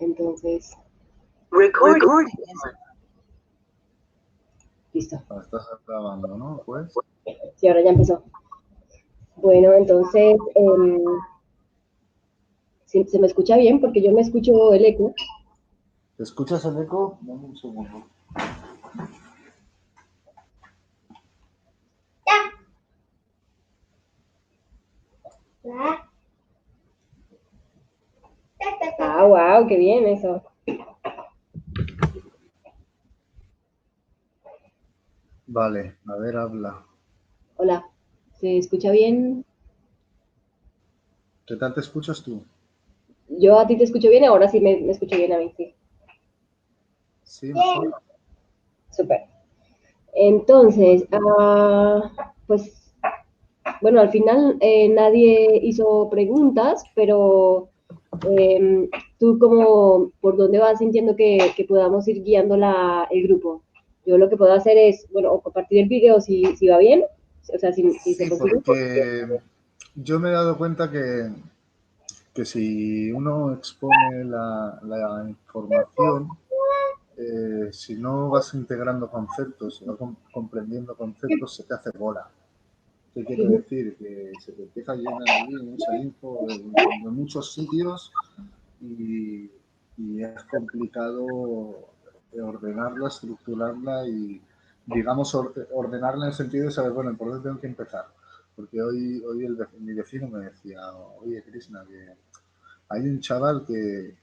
Entonces, Recording. listo. Estás grabando, ¿no? Pues. Sí, ahora ya empezó. Bueno, entonces, ¿se me escucha bien? Porque yo me escucho el eco. ¿Te escuchas el eco? Dame un segundo. Ah, wow, qué bien eso. Vale, a ver, habla. Hola, ¿se escucha bien? ¿Qué tal te escuchas tú? Yo a ti te escucho bien, ahora sí me escucho bien a mí, sí. Sí, mejor. Súper. Entonces, pues, bueno, al final nadie hizo preguntas, pero tú como, ¿por dónde vas sintiendo que podamos ir guiando el grupo? Yo lo que puedo hacer es, bueno, o compartir el video si va bien, o sea, si se Sí, consigue. porque yo me he dado cuenta que si uno expone la información, si no vas integrando conceptos, si vas comprendiendo conceptos, se te hace bola. ¿Qué quiere decir? Que se te empieza a llenar allí mucha info de muchos sitios y es complicado ordenarla, estructurarla y, digamos, ordenarla en el sentido de saber, bueno, ¿por dónde tengo que empezar? Porque hoy mi vecino me decía, oye, Krishna, que hay un chaval que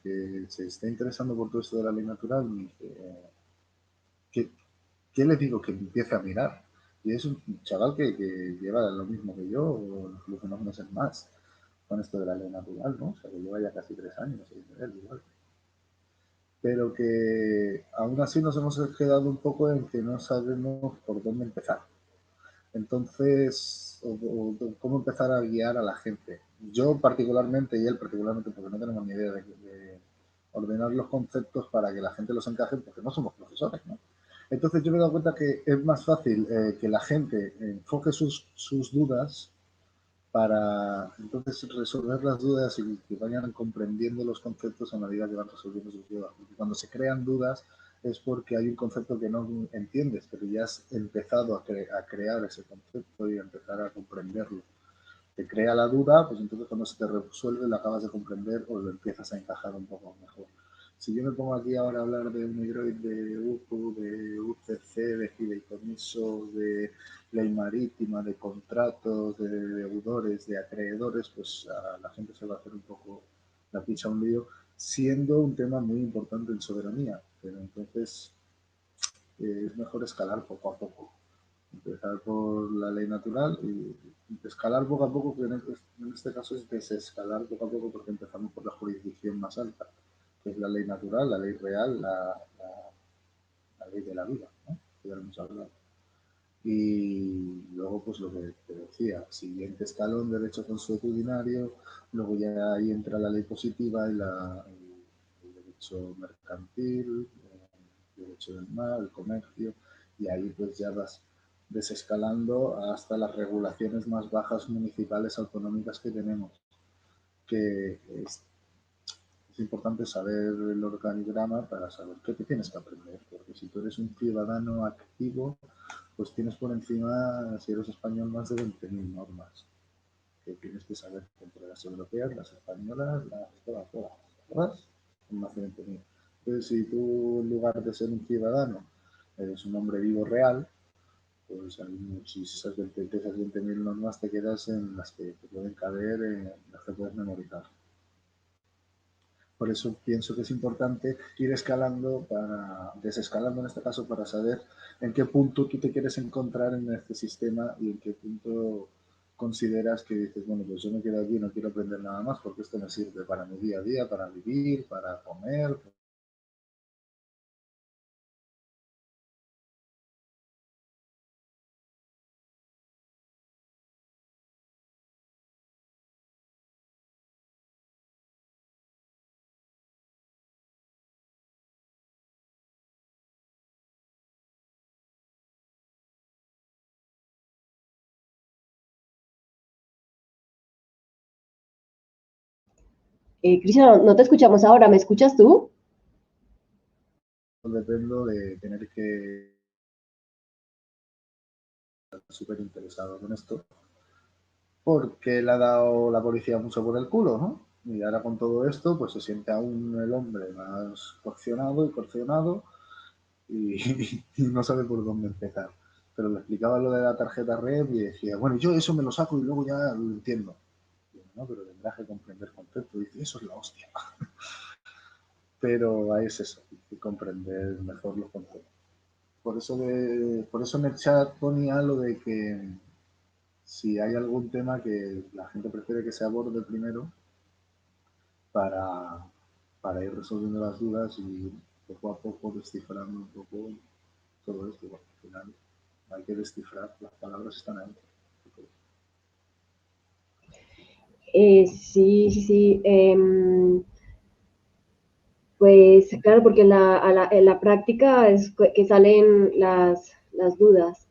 se está interesando por todo esto de la ley natural y ¿qué le digo que empiece a mirar? Y es un chaval que lleva lo mismo que yo, o incluso unos meses más, con esto de la ley natural, ¿no? O sea, que lleva ya casi 3 años, igual. Pero que aún así nos hemos quedado un poco en que no sabemos por dónde empezar. Entonces, o cómo empezar a guiar a la gente. Yo particularmente, y él particularmente, porque no tenemos ni idea de ordenar los conceptos para que la gente los encaje, porque no somos profesores, ¿no? Entonces yo me he dado cuenta que es más fácil que la gente enfoque sus dudas para entonces resolver las dudas y que vayan comprendiendo los conceptos a medida que van resolviendo sus dudas. Porque cuando se crean dudas es porque hay un concepto que no entiendes, pero ya has empezado a crear ese concepto y a empezar a comprenderlo. Te crea la duda, pues entonces cuando se te resuelve lo acabas de comprender o lo empiezas a encajar un poco mejor. Si yo me pongo aquí ahora a hablar de Unigroid, de UCU, de UCC, de fideicomisos, de ley marítima, de contratos, de deudores, de acreedores, pues a la gente se va a hacer un poco la picha un lío, siendo un tema muy importante en soberanía. Pero entonces es mejor escalar poco a poco. Empezar por la ley natural y escalar poco a poco, que en este caso es desescalar poco a poco porque empezamos por la jurisdicción más alta, que es la ley natural, la ley real, la ley de la vida, ¿no? Que ya lo hemos hablado. Y luego, pues lo que te decía, siguiente escalón, derecho consuetudinario, luego ya ahí entra la ley positiva y el derecho mercantil, el derecho del mar, el comercio, y ahí pues ya vas desescalando hasta las regulaciones más bajas municipales autonómicas que tenemos, que es importante saber el organigrama para saber qué te tienes que aprender, porque si tú eres un ciudadano activo, pues tienes por encima, si eres español, más de 20.000 normas que tienes que saber entre las europeas, las españolas, todas, son más de 20.000. Entonces, si tú, en lugar de ser un ciudadano, eres un hombre vivo real, pues hay muchísimas de esas 20.000 normas te quedas en las que te pueden caber, en las que puedes memorizar. Por eso pienso que es importante ir escalando, desescalando en este caso, para saber en qué punto tú te quieres encontrar en este sistema y en qué punto consideras que dices, bueno, pues yo me quedo aquí, no quiero aprender nada más porque esto me sirve para mi día a día, para vivir, para comer. Cristian, no te escuchamos ahora, ¿me escuchas tú? Dependo de tener que estar súper interesado con esto, porque le ha dado la policía mucho por el culo, ¿no? Y ahora con todo esto, pues se siente aún el hombre más coaccionado y, y no sabe por dónde empezar. Pero le explicaba lo de la tarjeta red y decía, bueno, yo eso me lo saco y luego ya lo entiendo. Y yo, no, pero tendrás que comprender concepto. Y dice, eso es la hostia. Pero ahí es eso, hay que comprender mejor los conceptos. Por eso en el chat ponía lo de que si hay algún tema que la gente prefiere que se aborde primero para, para ir resolviendo las dudas y poco a poco descifrando un poco todo esto, porque al final hay que descifrar, las palabras están ahí. Sí, sí, sí. Pues claro, porque en la práctica es que salen las dudas.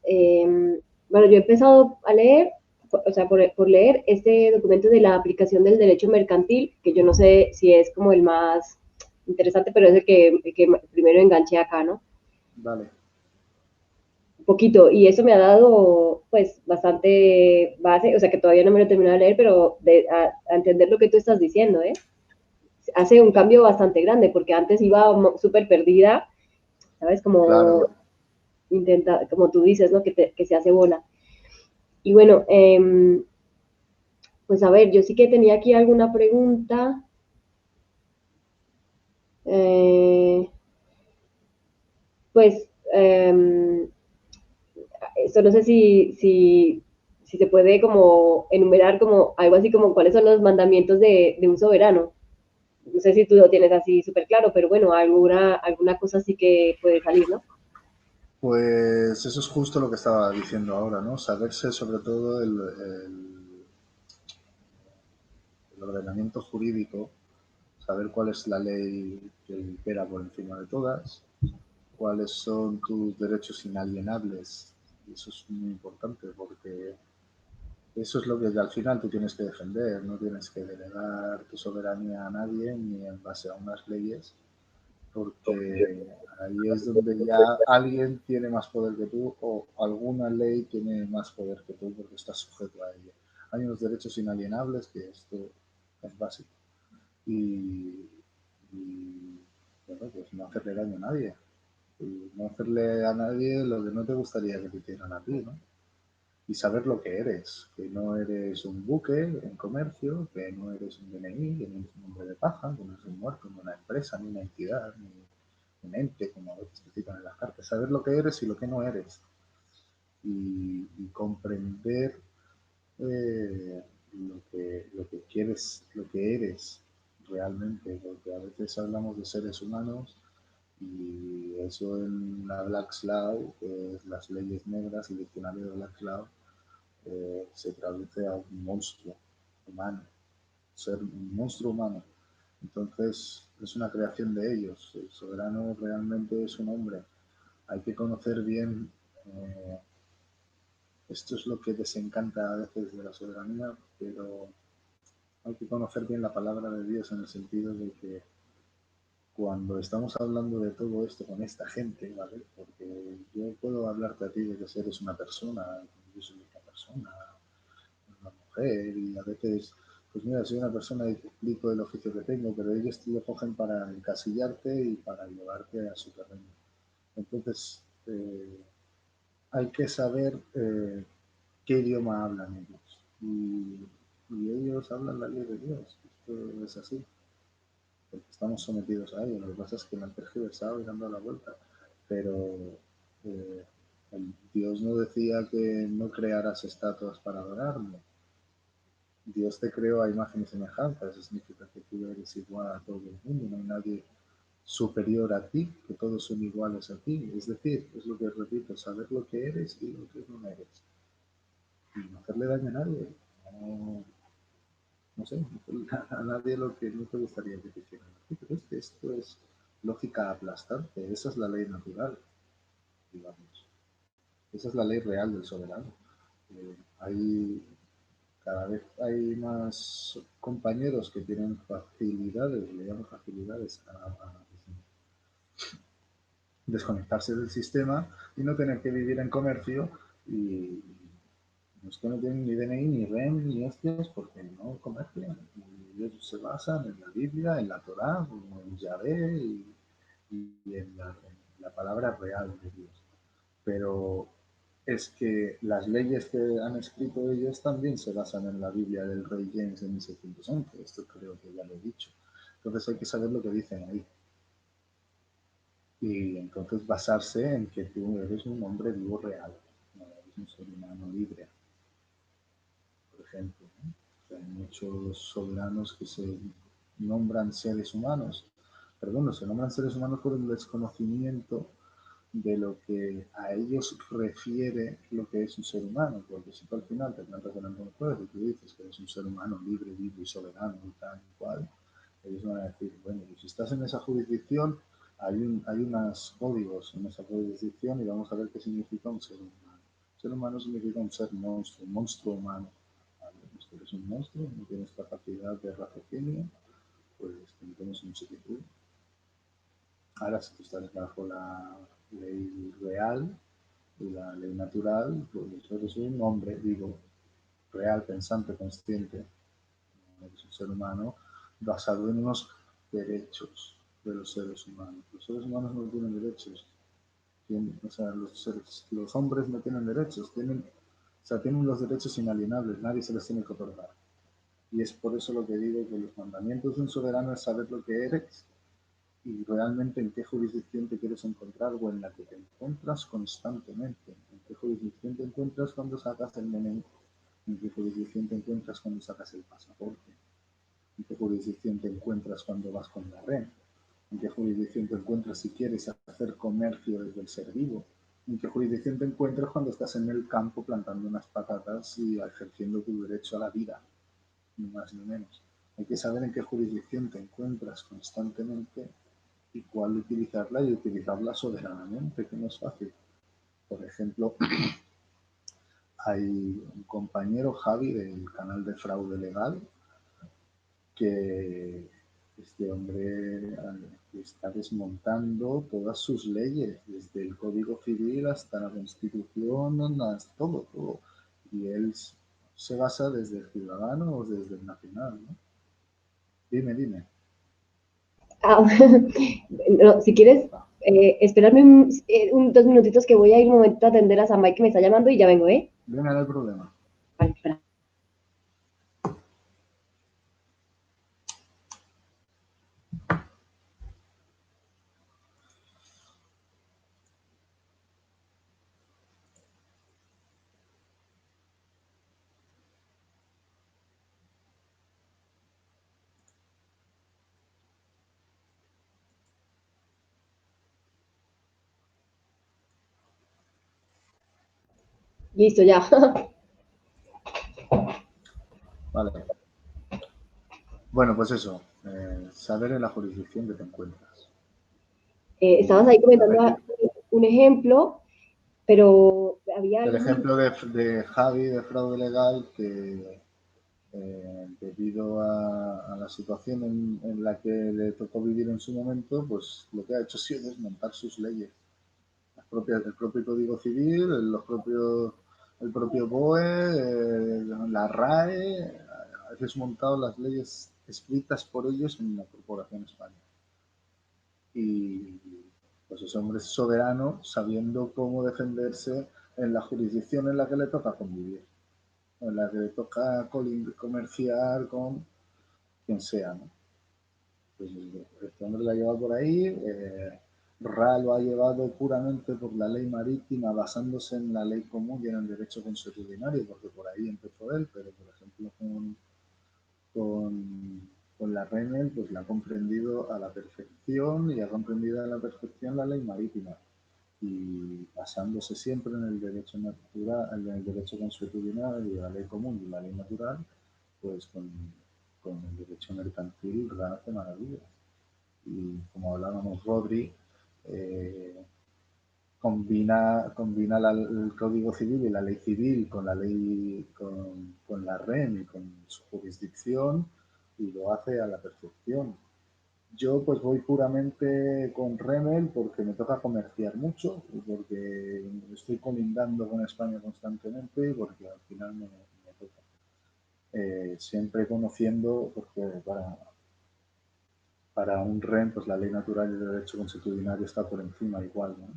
Bueno, yo he empezado a leer, o sea, por leer este documento de la aplicación del derecho mercantil, que yo no sé si es como el más interesante, pero es el que primero enganché acá, ¿no? Vale. Un poquito, y eso me ha dado pues bastante base, o sea que todavía no me lo he terminado de leer, pero a entender lo que tú estás diciendo, ¿eh? Hace un cambio bastante grande, porque antes iba súper perdida, ¿sabes? Claro. Como intenta, como tú dices, ¿no? Que se hace bola. Y bueno, pues a ver, yo sí que tenía aquí alguna pregunta. Eh, pues, esto no sé si se puede como enumerar como algo así como cuáles son los mandamientos de un soberano. No sé si tú lo tienes así súper claro, pero bueno, alguna cosa así que puede salir, ¿no? Pues eso es justo lo que estaba diciendo ahora, ¿no? Saberse sobre todo el ordenamiento jurídico, saber cuál es la ley que impera por encima de todas, cuáles son tus derechos inalienables. Y eso es muy importante porque eso es lo que al final tú tienes que defender, no tienes que delegar tu soberanía a nadie ni en base a unas leyes, porque ahí es donde ya alguien tiene más poder que tú o alguna ley tiene más poder que tú porque estás sujeto a ella. Hay unos derechos inalienables que esto es básico. Y, y bueno, pues no hacerle daño a nadie. Y no hacerle a nadie lo que no te gustaría que te hicieran a ti, ¿no? Y saber lo que eres, que no eres un buque en comercio, que no eres un DNI, que no eres un hombre de paja, que no eres un muerto, ni una empresa, ni una entidad, ni un ente, como a veces te citan en las cartas. Saber lo que eres y lo que no eres. Y comprender eh, lo que quieres, lo que eres realmente, porque a veces hablamos de seres humanos y eso en la Black Law, que es las leyes negras, el diccionario de Black Law, se traduce a un monstruo humano, ser un monstruo humano. Entonces es una creación de ellos. El soberano realmente es un hombre. Hay que conocer bien, esto es lo que desencanta a veces de la soberanía, pero hay que conocer bien la palabra de Dios en el sentido de que cuando estamos hablando de todo esto con esta gente, ¿vale? Porque yo puedo hablarte a ti de que eres una persona, yo soy una persona, una mujer, y a veces, pues mira, soy una persona y te explico el oficio que tengo, pero ellos te lo cogen para encasillarte y para llevarte a su terreno. Entonces, hay que saber qué idioma hablan ellos. Y ellos hablan la ley de Dios. Esto es así, porque estamos sometidos a ello. Lo que pasa es que me han tergiversado y dando la vuelta. Pero eh, Dios no decía que no crearas estatuas para adorarme. Dios te creó a imagen y semejanza, eso significa que tú eres igual a todo el mundo, no hay nadie superior a ti, que todos son iguales a ti. Es decir, es lo que repito, saber lo que eres y lo que no eres. Y no hacerle daño a nadie. No, no sé, no a nadie lo que no te gustaría que te hicieran. Pero es que esto es lógica aplastante, esa es la ley natural, digamos. Esa es la ley real del soberano. Hay Cada vez hay más compañeros que tienen facilidades, le llamo facilidades, a desconectarse del sistema y no tener que vivir en comercio y los que no tienen ni DNI, ni REM, ni hostias, porque no comercian. Y ellos se basan en la Biblia, en la Torá, en Yahvé y en la palabra real de Dios. Pero es que las leyes que han escrito ellos también se basan en la Biblia del rey James de 1611. Esto creo que ya lo he dicho. Entonces hay que saber lo que dicen ahí. Y entonces basarse en que tú eres un hombre vivo real, no eres un ser humano libre, por ejemplo, ¿no? O sea, hay muchos soberanos que se nombran seres humanos, pero bueno, se nombran seres humanos por el desconocimiento de lo que a ellos refiere lo que es un ser humano, porque si tú al final te plantas delante de un juez y tú dices que eres un ser humano libre, vivo y soberano y tal y cual, ellos van a decir, bueno, pues si estás en esa jurisdicción, hay unos códigos en esa jurisdicción y vamos a ver qué significa un ser humano. Ser humano significa un ser monstruo, un monstruo humano. ¿Vale? Pues si eres un monstruo, no tienes capacidad de raciocinio, pues te metemos en un sitio. Ahora, si tú estás bajo la ley real y la ley natural, pues eres un hombre vivo, real, pensante, consciente, eres un ser humano basado en unos derechos de los seres humanos. Los seres humanos no tienen derechos. O sea, los hombres no tienen derechos, tienen los derechos inalienables, nadie se les tiene que otorgar. Y es por eso lo que digo que los mandamientos de un soberano es saber lo que eres y realmente en qué jurisdicción te quieres encontrar o en la que te encuentras constantemente. En qué jurisdicción te encuentras cuando sacas el DNI, en qué jurisdicción te encuentras cuando sacas el pasaporte, en qué jurisdicción te encuentras cuando vas con la red, en qué jurisdicción te encuentras si quieres hacer comercio desde el ser vivo, en qué jurisdicción te encuentras cuando estás en el campo plantando unas patatas y ejerciendo tu derecho a la vida, ni más ni menos. Hay que saber en qué jurisdicción te encuentras constantemente y cuál utilizarla y utilizarla soberanamente, que no es fácil. Por ejemplo, hay un compañero, Javi, del canal de Fraude Legal, que este hombre está desmontando todas sus leyes, desde el Código Civil hasta la Constitución, hasta todo, todo. Y él se basa desde el ciudadano o desde el nacional, ¿no? Dime, dime. Ah, no, si quieres, esperarme 2 minutitos que voy a ir un momento a atender a Samay que me está llamando y ya vengo, ¿eh? Venga, no hay problema. Vale, espera. Listo, ya. Vale. Bueno, pues eso, saber en la jurisdicción que te encuentras. Estabas Y ahí comentando saber un ejemplo, pero había el algo muy... ejemplo de Javi de fraude legal que debido a la situación en la que le tocó vivir en su momento, pues lo que ha hecho ha sido desmontar sus leyes. El propio Código Civil, el propio BOE, la RAE, ha desmontado las leyes escritas por ellos en la Corporación España. Y pues ese hombre es soberano sabiendo cómo defenderse en la jurisdicción en la que le toca convivir, en la que le toca comerciar con quien sea, ¿no? Pues este hombre la lleva por ahí, Ra lo ha llevado puramente por la ley marítima, basándose en la ley común y en el derecho consuetudinario, porque por ahí empezó él, pero por ejemplo con, con la RENEL, pues la ha comprendido a la perfección y ha comprendido a la perfección la ley marítima. Y basándose siempre en el derecho natural, en el derecho consuetudinario y la ley común y la ley natural, pues con el derecho mercantil hace maravillas. Y como hablábamos, Rodri, eh, combina el Código Civil y la ley civil con la ley, con la REM y con su jurisdicción y lo hace a la perfección. Yo pues voy puramente con Remel porque me toca comerciar mucho y porque estoy colindando con España constantemente y porque al final me toca. Siempre conociendo, porque para un REM pues la ley natural y el derecho consuetudinario está por encima igual, ¿no?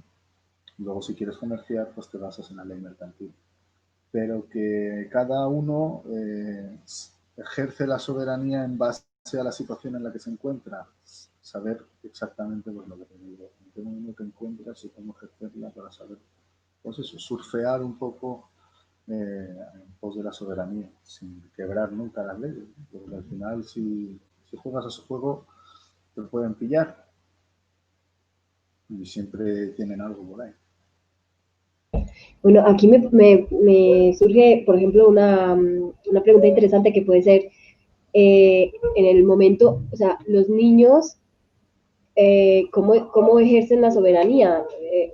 Luego si quieres comerciar pues te basas en la ley mercantil. Pero que cada uno ejerce la soberanía en base a la situación en la que se encuentra, saber exactamente pues, lo que te digo, en qué momento te encuentras y cómo ejercerla para saber, pues eso, surfear un poco en pos de la soberanía, sin quebrar nunca las leyes, porque al final si juegas a su juego te pueden pillar y siempre tienen algo por ahí. Bueno, aquí me surge, por ejemplo, una pregunta interesante que puede ser, en el momento, o sea, los niños, ¿cómo ejercen la soberanía?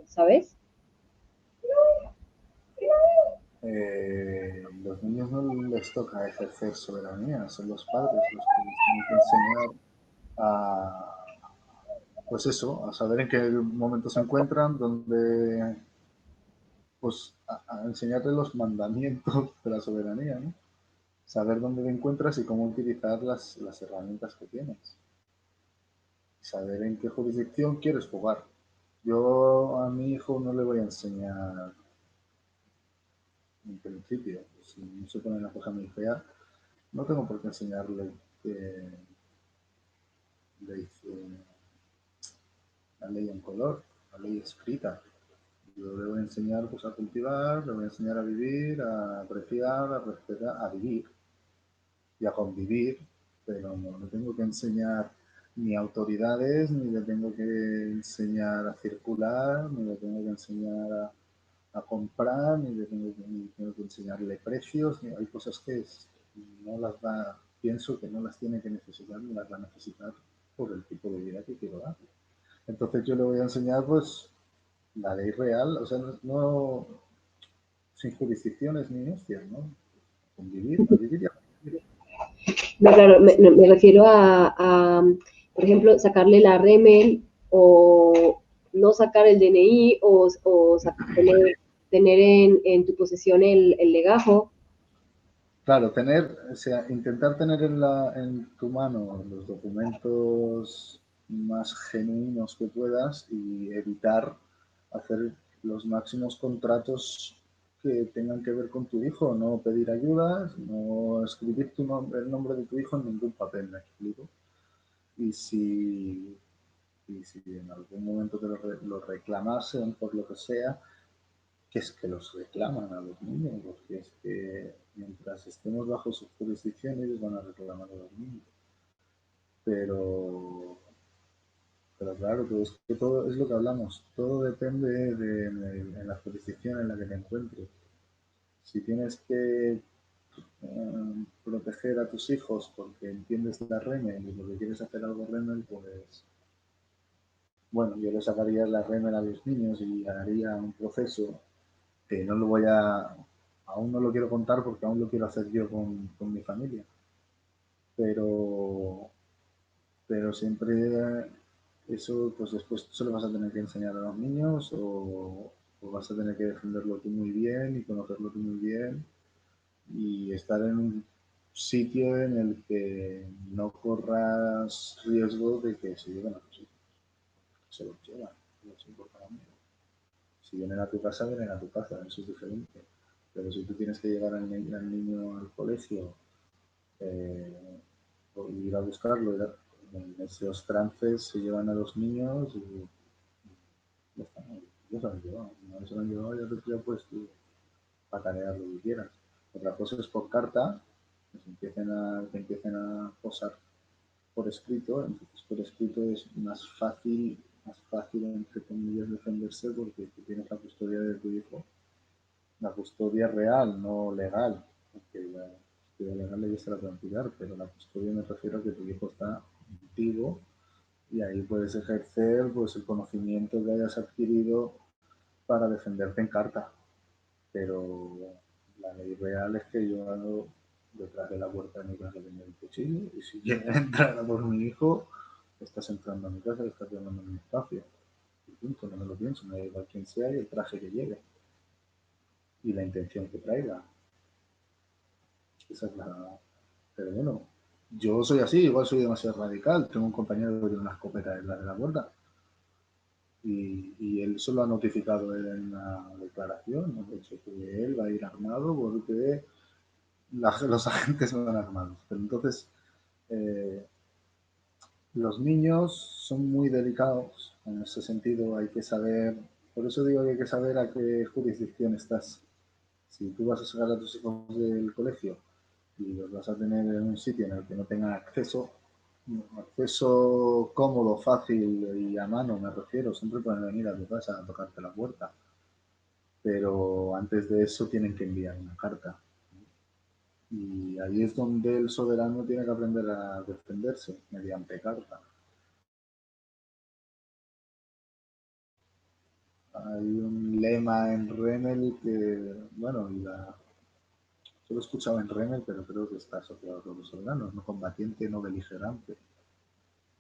¿Sabes? Los niños no les toca ejercer soberanía, son los padres los que les tienen que enseñar a, pues eso, a saber en qué momento se encuentran, donde, pues a enseñarles los mandamientos de la soberanía, ¿no? Saber dónde te encuentras y cómo utilizar las herramientas que tienes. Saber en qué jurisdicción quieres jugar. Yo a mi hijo no le voy a enseñar en principio, si no se pone una cosa muy fea, no tengo por qué enseñarle que la ley en color, la ley escrita. Yo le voy a enseñar pues, a cultivar, le voy a enseñar a vivir, a apreciar, a respetar, a vivir y a convivir, pero no le tengo que enseñar ni autoridades, ni le tengo que enseñar a circular, ni le tengo que enseñar a comprar, ni tengo que enseñarle precios, ni hay cosas que no las va, pienso que no las tiene que necesitar, ni las va a necesitar por el tipo de vida que quiero dar. Entonces yo le voy a enseñar pues la ley real, o sea, no sin jurisdicciones ni hostias, ¿no? Convivir, a vivir y a convivir. No, claro, me refiero por ejemplo, sacarle la remel o no sacar el DNI tener en tu posesión el legajo. Claro, o sea, intentar tener en tu mano los documentos más genuinos que puedas y evitar hacer los máximos contratos que tengan que ver con tu hijo, no pedir ayudas, no escribir el nombre de tu hijo en ningún papel, me explico. Y si en algún momento lo reclamasen por lo que sea, que es que los reclaman a los niños, porque es que mientras estemos bajo su jurisdicción ellos van a reclamar a los niños. Pero, pero claro, pues que todo es lo que hablamos, todo depende de la jurisdicción en la que te encuentres. Si tienes que proteger a tus hijos porque entiendes la REME y porque quieres hacer algo REME, pues bueno, yo le sacaría la REME a los niños y haría un proceso que no lo voy aún no lo quiero contar porque aún lo quiero hacer yo con mi familia. Pero, pero siempre eso, pues después se lo vas a tener que enseñar a los niños o vas a tener que defenderlo tú muy bien y conocerlo tú muy bien y estar en un sitio en el que no corras riesgo de que se lleven a tus hijos. Se los llevan, no les importa a mí. Si vienen a tu casa, vienen a tu casa, eso es diferente. Pero si tú tienes que llevar al niño al colegio, o ir a buscarlo, en esos trances se llevan a los niños y ya está, ya se lo han llevado. Una vez se lo han llevado, ya puedes tú patanear lo que quieras. Otra cosa es por carta, que empiecen a posar por escrito, entonces por escrito es más fácil entre comillas defenderse porque tú tienes la custodia de tu hijo, la custodia real, no legal, porque la custodia legal ya se la pueden tirar, pero la custodia me refiero a que tu hijo está contigo y ahí puedes ejercer pues el conocimiento que hayas adquirido para defenderte en carta, pero la ley real es que yo ando detrás de la puerta de mi casa tengo el cuchillo y si quieres entrar a por mi hijo, estás entrando a mi casa y estás llamando a mi espacio. Y punto, no me lo pienso, me da igual quién sea y el traje que lleve y la intención que traiga. Esa es la... Pero bueno, yo soy así, igual soy demasiado radical. Tengo un compañero que tiene una escopeta detrás de la puerta y él solo ha notificado en la declaración, ¿no? De hecho, que él va a ir armado porque los agentes van armados. Pero entonces, eh, los niños son muy delicados en ese sentido, hay que saber, por eso digo que hay que saber a qué jurisdicción estás. Si tú vas a sacar a tus hijos del colegio y los vas a tener en un sitio en el que no tengan acceso cómodo, fácil y a mano, me refiero, siempre pueden venir a tu casa a tocarte la puerta, pero antes de eso tienen que enviar una carta. Y ahí es donde el soberano tiene que aprender a defenderse, mediante carta. Hay un lema en Remel que, bueno, yo lo he escuchado en Remel, pero creo que está asociado a los soberanos, no combatiente, no beligerante.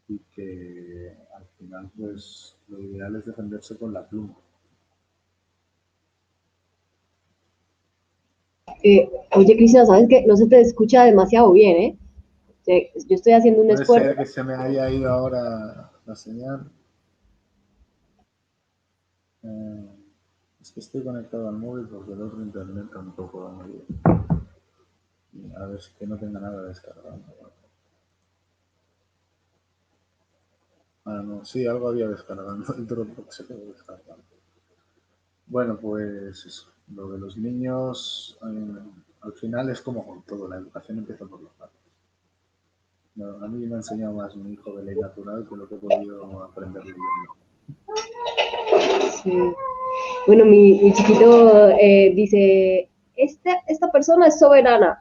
Y que al final, pues, lo ideal es defenderse con la pluma. Oye, Cristina, ¿sabes qué? No se te escucha demasiado bien, ¿eh? Yo estoy haciendo un Puede esfuerzo. ser que se me haya ido ahora la señal. Eh, es que estoy conectado al móvil porque el otro internet tampoco va muy bien. A ver si que no tenga nada descargado. Ah, no, sí, algo había descargado. El Dropbox se quedó descargado. Bueno, pues eso. Lo de los niños, al final es como con todo, la educación empieza por los padres. No, a mí me ha enseñado más mi hijo de ley natural que lo que he podido aprender leyendo. Sí. Bueno, mi chiquito dice, esta persona es soberana,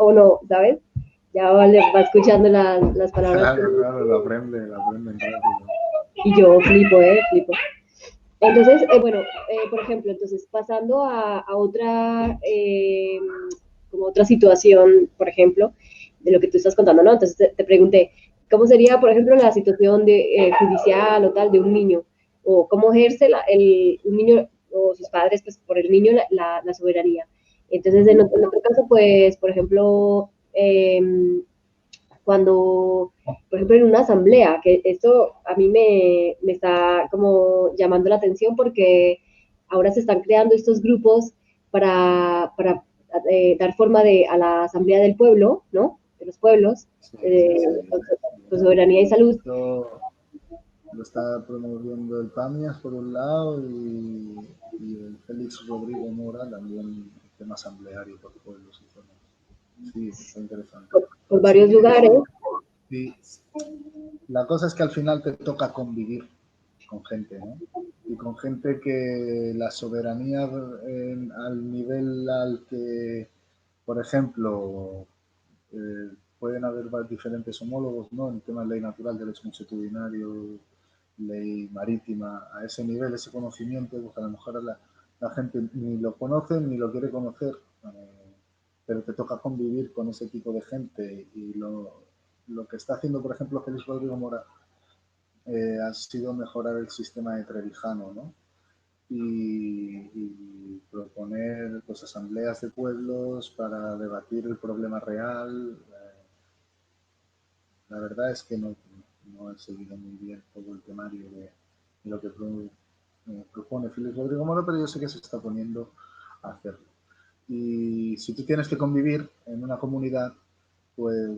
o no, ¿sabes? Ya va escuchando las palabras Claro, claro, lo aprenden rápido. y yo flipo, flipo. Entonces, bueno, por ejemplo, entonces pasando a otra, como otra situación, por ejemplo, de lo que tú estás contando, ¿no? Entonces te pregunté, ¿cómo sería, por ejemplo, la situación de judicial o tal de un niño? O cómo ejerce un niño o sus padres, pues, por el niño la soberanía. Entonces, en otro caso, pues, por ejemplo, cuando, por ejemplo, en una asamblea, que esto a mí me está como llamando la atención porque ahora se están creando estos grupos para dar forma a la asamblea del pueblo, ¿no? De los pueblos, Sí, eh, sí. con soberanía y salud. Esto lo está promoviendo el PAMIAS por un lado y el Félix Rodrigo Mora también, el tema asambleario por pueblos y zonas. Sí, está interesante. Por varios Sí, lugares. sí. La cosa es que al final te toca convivir con gente, ¿no? Y con gente que la soberanía al nivel al que, por ejemplo, pueden haber diferentes homólogos, ¿no? En el tema de ley natural, derecho consuetudinario, ley marítima, a ese nivel, ese conocimiento, pues a lo mejor la gente ni lo conoce ni lo quiere conocer, pero te toca convivir con ese tipo de gente y lo que está haciendo, por ejemplo, Félix Rodrigo Mora ha sido mejorar el sistema de Trevijano, ¿no? Y proponer pues, asambleas de pueblos para debatir el problema real. La verdad es que no he seguido muy bien todo el temario de lo que propone Félix Rodrigo Mora, pero yo sé que se está poniendo a hacerlo. Y si tú tienes que convivir en una comunidad, pues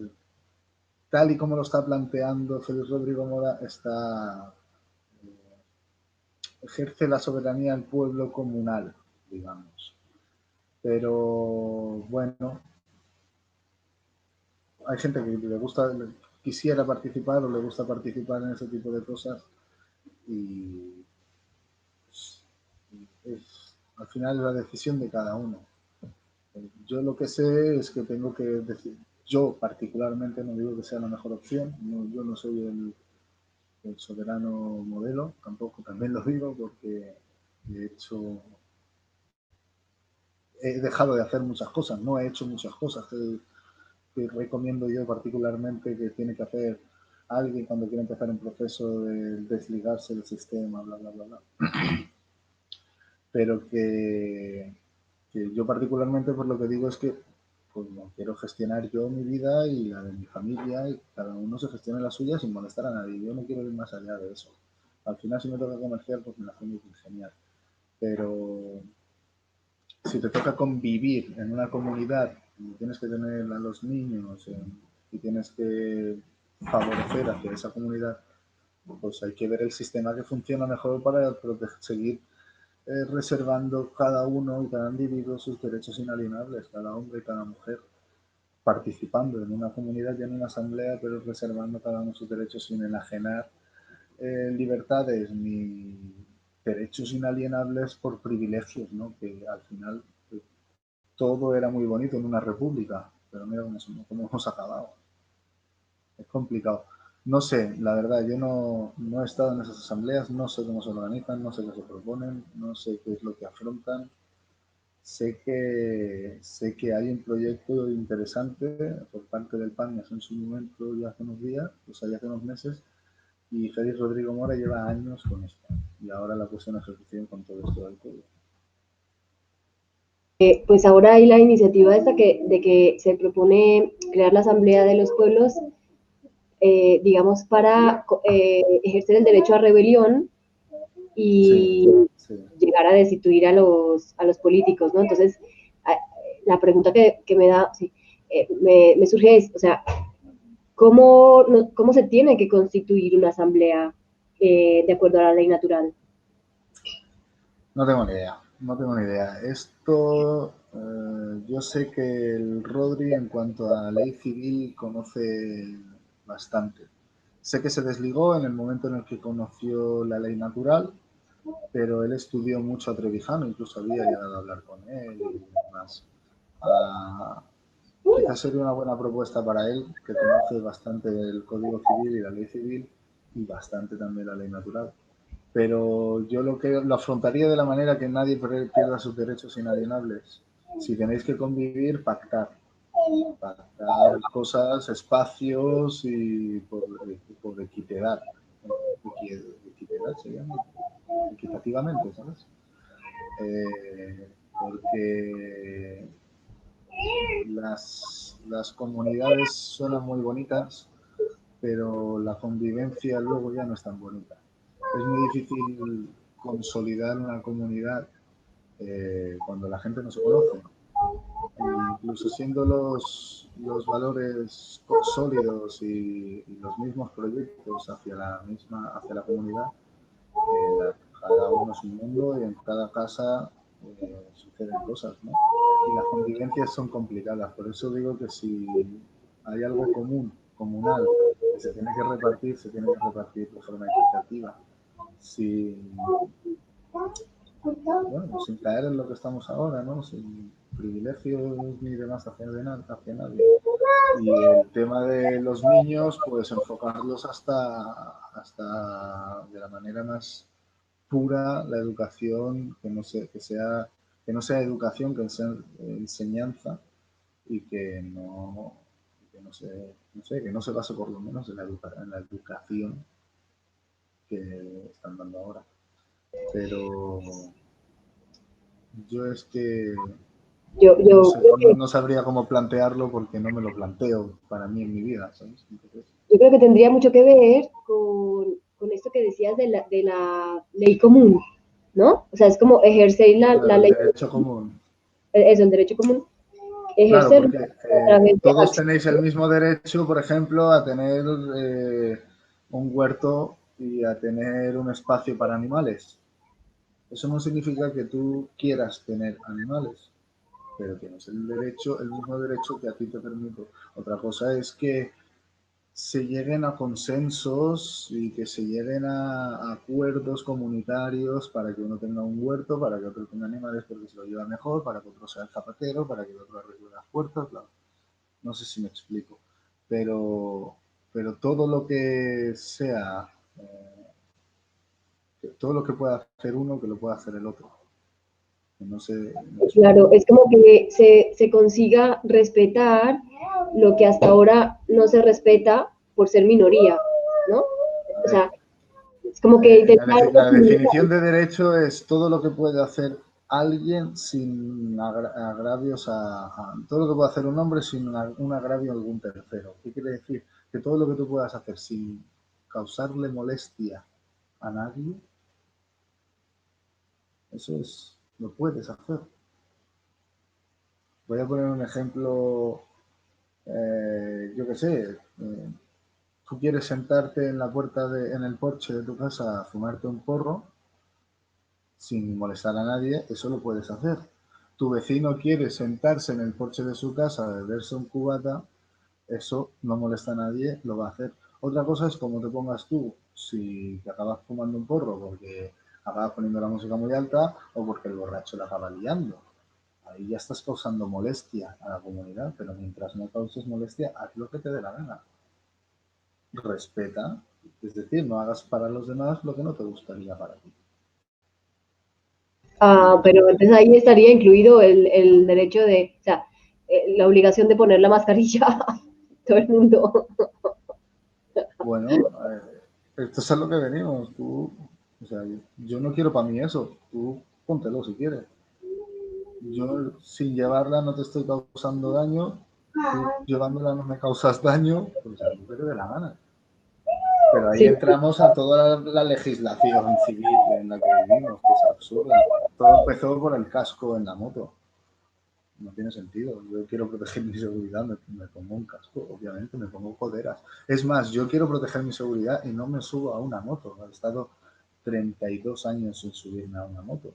tal y como lo está planteando Félix Rodrigo Mora, ejerce la soberanía del pueblo comunal, digamos. Pero bueno, hay gente que le gusta, quisiera participar o le gusta participar en ese tipo de cosas y al final es la decisión de cada uno. Yo lo que sé es que tengo que decir, yo particularmente no digo que sea la mejor opción, yo no soy el soberano modelo, tampoco, también lo digo porque De hecho, he dejado de hacer muchas cosas, no he hecho muchas cosas que recomiendo yo particularmente que tiene que hacer alguien cuando quiere empezar un proceso de desligarse del sistema, bla, bla, bla, bla. Pero que yo particularmente pues lo que digo es que pues no quiero gestionar yo mi vida y la de mi familia y cada uno se gestione la suya sin molestar a nadie. Yo no quiero ir más allá de eso. Al final si me toca comerciar pues me la hace muy genial. Pero si te toca convivir en una comunidad y tienes que tener a los niños y tienes que favorecer hacia esa comunidad, pues hay que ver el sistema que funciona mejor para seguir reservando cada uno y cada individuo sus derechos inalienables, cada hombre y cada mujer, participando en una comunidad y en una asamblea, pero reservando cada uno sus derechos sin enajenar libertades ni derechos inalienables por privilegios, ¿no? Que al final todo era muy bonito en una república, pero mira cómo hemos acabado. Es complicado. No sé, la verdad, yo no he estado en esas asambleas, no sé cómo se organizan, no sé qué se proponen, no sé qué es lo que afrontan. Sé que hay un proyecto interesante por parte del PAMIAS en su momento, ya hace unos días, o sea, ya hace unos meses, y Félix Rodrigo Mora lleva años con esto. Y ahora la puesta en ejecución con todo esto del código. Pues ahora hay la iniciativa esta de que se propone crear la Asamblea de los Pueblos, digamos, para ejercer el derecho a rebelión Sí, y sí. llegar a destituir a los políticos, ¿no? Entonces, la pregunta que me da, sí, me surge es, o sea, ¿cómo se tiene que constituir una asamblea de acuerdo a la ley natural? No tengo ni idea, no tengo ni idea. Esto, yo sé que el Rodri en cuanto a ley civil conoce bastante. Sé que se desligó en el momento en el que conoció la ley natural, pero él estudió mucho a Trevijano, incluso había llegado a hablar con él y demás. Ah, quizás sería una buena propuesta para él, que conoce bastante el Código Civil y la ley civil y bastante también la ley natural. Pero yo lo afrontaría de la manera que nadie pierda sus derechos inalienables. Si tenéis que convivir, pactar. Pactar cosas, espacios y por equidad. Equidad se llama. Equitativamente, ¿sabes? Porque las comunidades suenan muy bonitas, pero la convivencia luego ya no es tan bonita. Es muy difícil consolidar una comunidad cuando la gente no se conoce. E incluso siendo los valores sólidos y los mismos proyectos hacia la comunidad, cada uno es un mundo y en cada casa suceden cosas, ¿no? Y las convivencias son complicadas. Por eso digo que si hay algo común, comunal, que se tiene que repartir, se tiene que repartir de forma equitativa. Sin, bueno, sin caer en lo que estamos ahora, ¿no? Sin privilegios ni demás hacia nadie. Y el tema de los niños, pues enfocarlos hasta de la manera más pura la educación, que no sea educación, que sea enseñanza y que no se base por lo menos en la educación que están dando ahora. Pero yo es que no Yo sé, creo que no sabría cómo plantearlo porque no me lo planteo para mí en mi vida, ¿sabes? Entonces, Yo creo que tendría mucho que ver con esto que decías de la ley común, ¿no? O sea, es como ejercer la claro, el ley, derecho común. eso, el derecho común, Claro, ejercerlo porque a través de todos acción. tenéis el mismo derecho, por ejemplo, a tener un huerto y a tener un espacio para animales. Eso no significa que tú quieras tener animales, pero tienes el mismo derecho que a ti te permite. Otra cosa es que se lleguen a consensos y que se lleguen a acuerdos comunitarios para que uno tenga un huerto, para que otro tenga animales porque se lo lleva mejor, para que otro sea el zapatero, para que otro arregle las puertas, bla. No sé si me explico, pero, pero todo lo que sea Que todo lo que pueda hacer uno, que lo pueda hacer el otro. Que no sé, Claro, es como que se consiga respetar lo que hasta ahora no se respeta por ser minoría, ¿no? O sea, es como que intentar... la definición de derecho es todo lo que puede hacer alguien sin agravios todo lo que puede hacer un hombre sin un agravio a algún tercero. ¿Qué quiere decir? Que todo lo que tú puedas hacer sin causarle molestia a nadie, eso es, lo puedes hacer. Voy a poner un ejemplo, yo qué sé, tú quieres sentarte en la en el porche de tu casa a fumarte un porro sin molestar a nadie, eso lo puedes hacer. Tu vecino quiere sentarse en el porche de su casa a beberse un cubata, eso no molesta a nadie, lo va a hacer. Otra cosa es cómo te pongas tú, si te acabas fumando un porro porque acabas poniendo la música muy alta o porque el borracho la acaba liando. Ahí ya estás causando molestia a la comunidad, pero mientras no causes molestia, haz lo que te dé la gana. Respeta, es decir, no hagas para los demás lo que no te gustaría para ti. Pero entonces ahí estaría incluido el derecho de, o sea, la obligación de poner la mascarilla a todo el mundo. Bueno, esto es a lo que venimos. Tú, o sea, yo no quiero para mí eso. Tú póntelo si quieres. Yo sin llevarla no te estoy causando daño. Tú llevándola no me causas daño. Pues a ti te dé la gana. Pero ahí Sí. entramos a toda la legislación civil en la que vivimos, que es absurda. Todo empezó por el casco en la moto. No tiene sentido. Yo quiero proteger mi seguridad, me pongo un casco, obviamente, me pongo coderas. Es más, yo quiero proteger mi seguridad y no me subo a una moto. He estado 32 años sin subirme a una moto.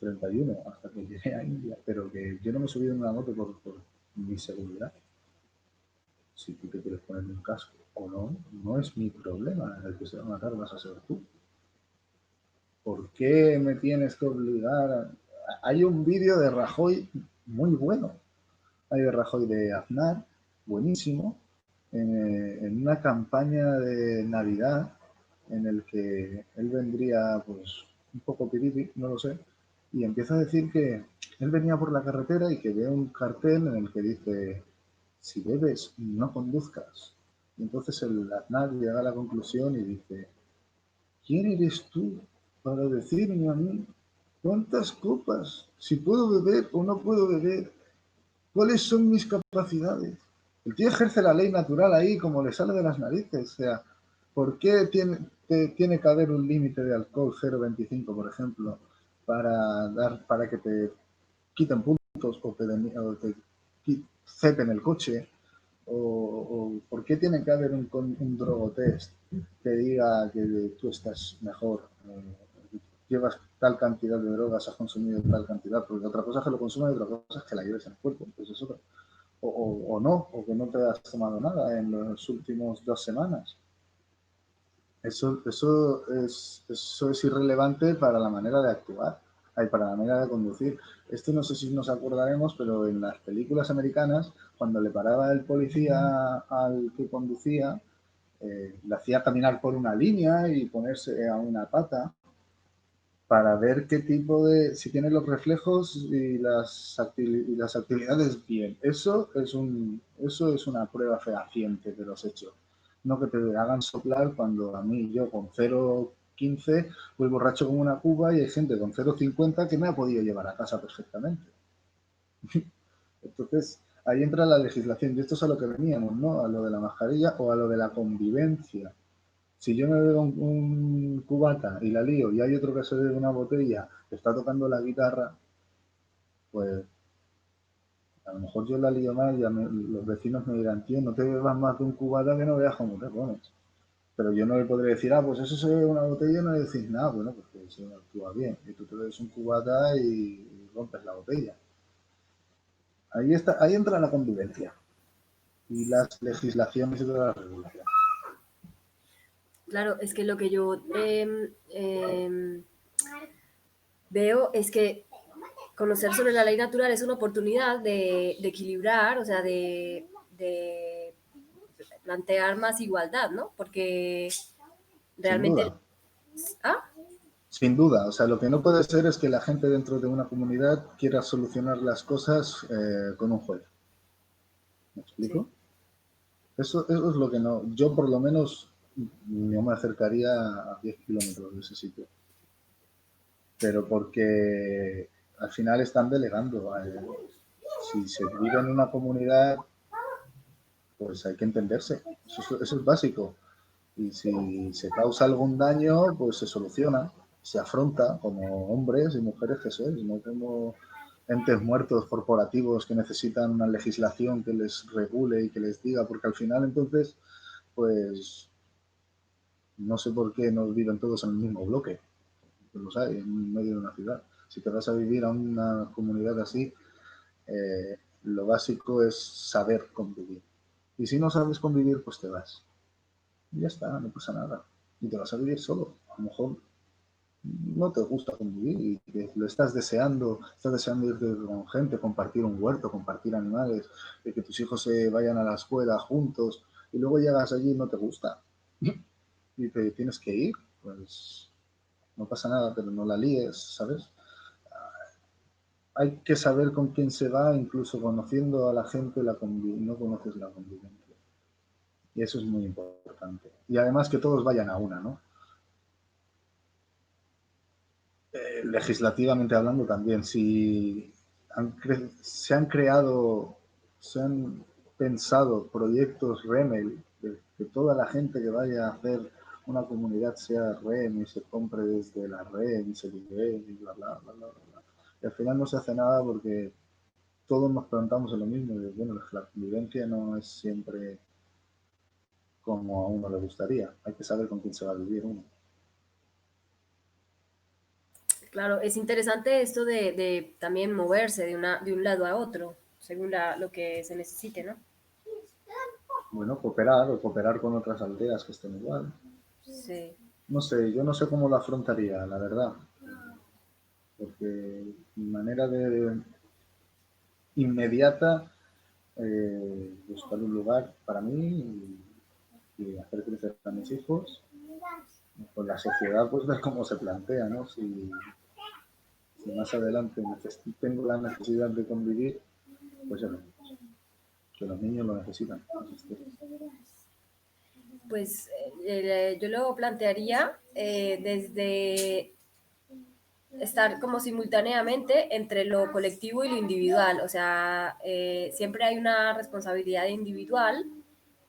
31 hasta que llegué a India. Pero que yo no me he subido en una moto por mi seguridad. Si tú te quieres poner un casco o no, no es mi problema. El que se va a matar vas a ser tú. ¿Por qué me tienes que obligar? Hay un vídeo de Rajoy muy bueno. Hay de Rajoy de Aznar, buenísimo, en una campaña de Navidad en el que él vendría pues un poco piripi, no lo sé, y empieza a decir que él venía por la carretera y que ve un cartel en el que dice, si bebes, no conduzcas. Y entonces el Aznar llega a la conclusión y dice, ¿quién eres tú para decirme a mí cuántas copas, si puedo beber o no puedo beber? ¿Cuáles son mis capacidades? El tío ejerce la ley natural ahí como le sale de las narices. O sea, ¿por qué tiene que haber un límite de alcohol 0,25, por ejemplo, para que te quiten puntos o te cepen el coche? O ¿por qué tiene que haber un drogotest que diga que tú estás mejor? Llevas tal cantidad de drogas, has consumido tal cantidad, porque otra cosa es que lo consumas y otra cosa es que la lleves en el cuerpo, pues es otra. O no, o que no te has tomado nada en las últimas 2 semanas. Eso es irrelevante para la manera de actuar, para la manera de conducir. Esto no sé si nos acordaremos, pero en las películas americanas, cuando le paraba el policía al que conducía, le hacía caminar por una línea y ponerse a una pata para ver qué tipo si tiene los reflejos y las actividades bien. Eso es una prueba fehaciente de los hechos. No que te hagan soplar cuando a mí, yo con 0,15 voy borracho como una cuba y hay gente con 0,50 que me ha podido llevar a casa perfectamente. Entonces, ahí entra la legislación y esto es a lo que veníamos, ¿no? A lo de la mascarilla o a lo de la convivencia. Si yo me bebo un cubata y la lío y hay otro que se bebe una botella que está tocando la guitarra, pues a lo mejor yo la lío mal y los vecinos me dirán, tío, no te bebas más de un cubata que no veas cómo te pones. Pero yo no le podré decir, pues eso se bebe una botella y no le decís nada. Bueno, pues eso no actúa bien. Y tú te bebes un cubata y rompes la botella. Ahí entra la convivencia y las legislaciones y todas las regulaciones. Claro, es que lo que yo veo es que conocer sobre la ley natural es una oportunidad de equilibrar, o sea, de plantear más igualdad, ¿no? Porque Sin realmente duda. ¿Ah? Sin duda, o sea, lo que no puede ser es que la gente dentro de una comunidad quiera solucionar las cosas con un juez. ¿Me Sí. explico? Eso es lo que no. Yo, por lo menos, no me acercaría a 10 kilómetros de ese sitio. Pero porque al final están delegando. Si se vive en una comunidad, pues hay que entenderse. Eso es básico. Y si se causa algún daño, pues se soluciona, se afronta como hombres y mujeres que sois, no como entes muertos corporativos que necesitan una legislación que les regule y que les diga, porque al final entonces, pues no sé por qué no viven todos en el mismo bloque, pues los hay en medio de una ciudad. Si te vas a vivir a una comunidad así, lo básico es saber convivir. Y si no sabes convivir, pues te vas. Y ya está, no pasa nada. Y te vas a vivir solo. A lo mejor no te gusta convivir y que lo estás deseando irte con gente, compartir un huerto, compartir animales, de que tus hijos se vayan a la escuela juntos y luego llegas allí y no te gusta y te tienes que ir, pues no pasa nada, pero no la líes, ¿sabes? Hay que saber con quién se va, incluso conociendo a la gente no conoces la convivencia. Y eso es muy importante. Y además que todos vayan a una, ¿no? Legislativamente hablando también, si se han pensado proyectos REMEL, que toda la gente que vaya a hacer una comunidad sea REM y se compre desde la REM y se vive y bla, bla, bla, bla, bla. Y al final no se hace nada porque todos nos preguntamos en lo mismo. Y bueno, la convivencia no es siempre como a uno le gustaría. Hay que saber con quién se va a vivir uno. Claro, es interesante esto de también moverse de un lado a otro, según lo que se necesite, ¿no? Bueno, cooperar o cooperar con otras aldeas que estén igual. Sí. No sé, yo no sé cómo lo afrontaría, la verdad. Porque mi manera de inmediata, buscar un lugar para mí y hacer crecer a mis hijos. Con la sociedad, pues ver cómo se plantea, ¿no? Si más adelante tengo la necesidad de convivir, pues ya que los niños lo necesitan. Pues yo lo plantearía desde estar como simultáneamente entre lo colectivo y lo individual. O sea, siempre hay una responsabilidad individual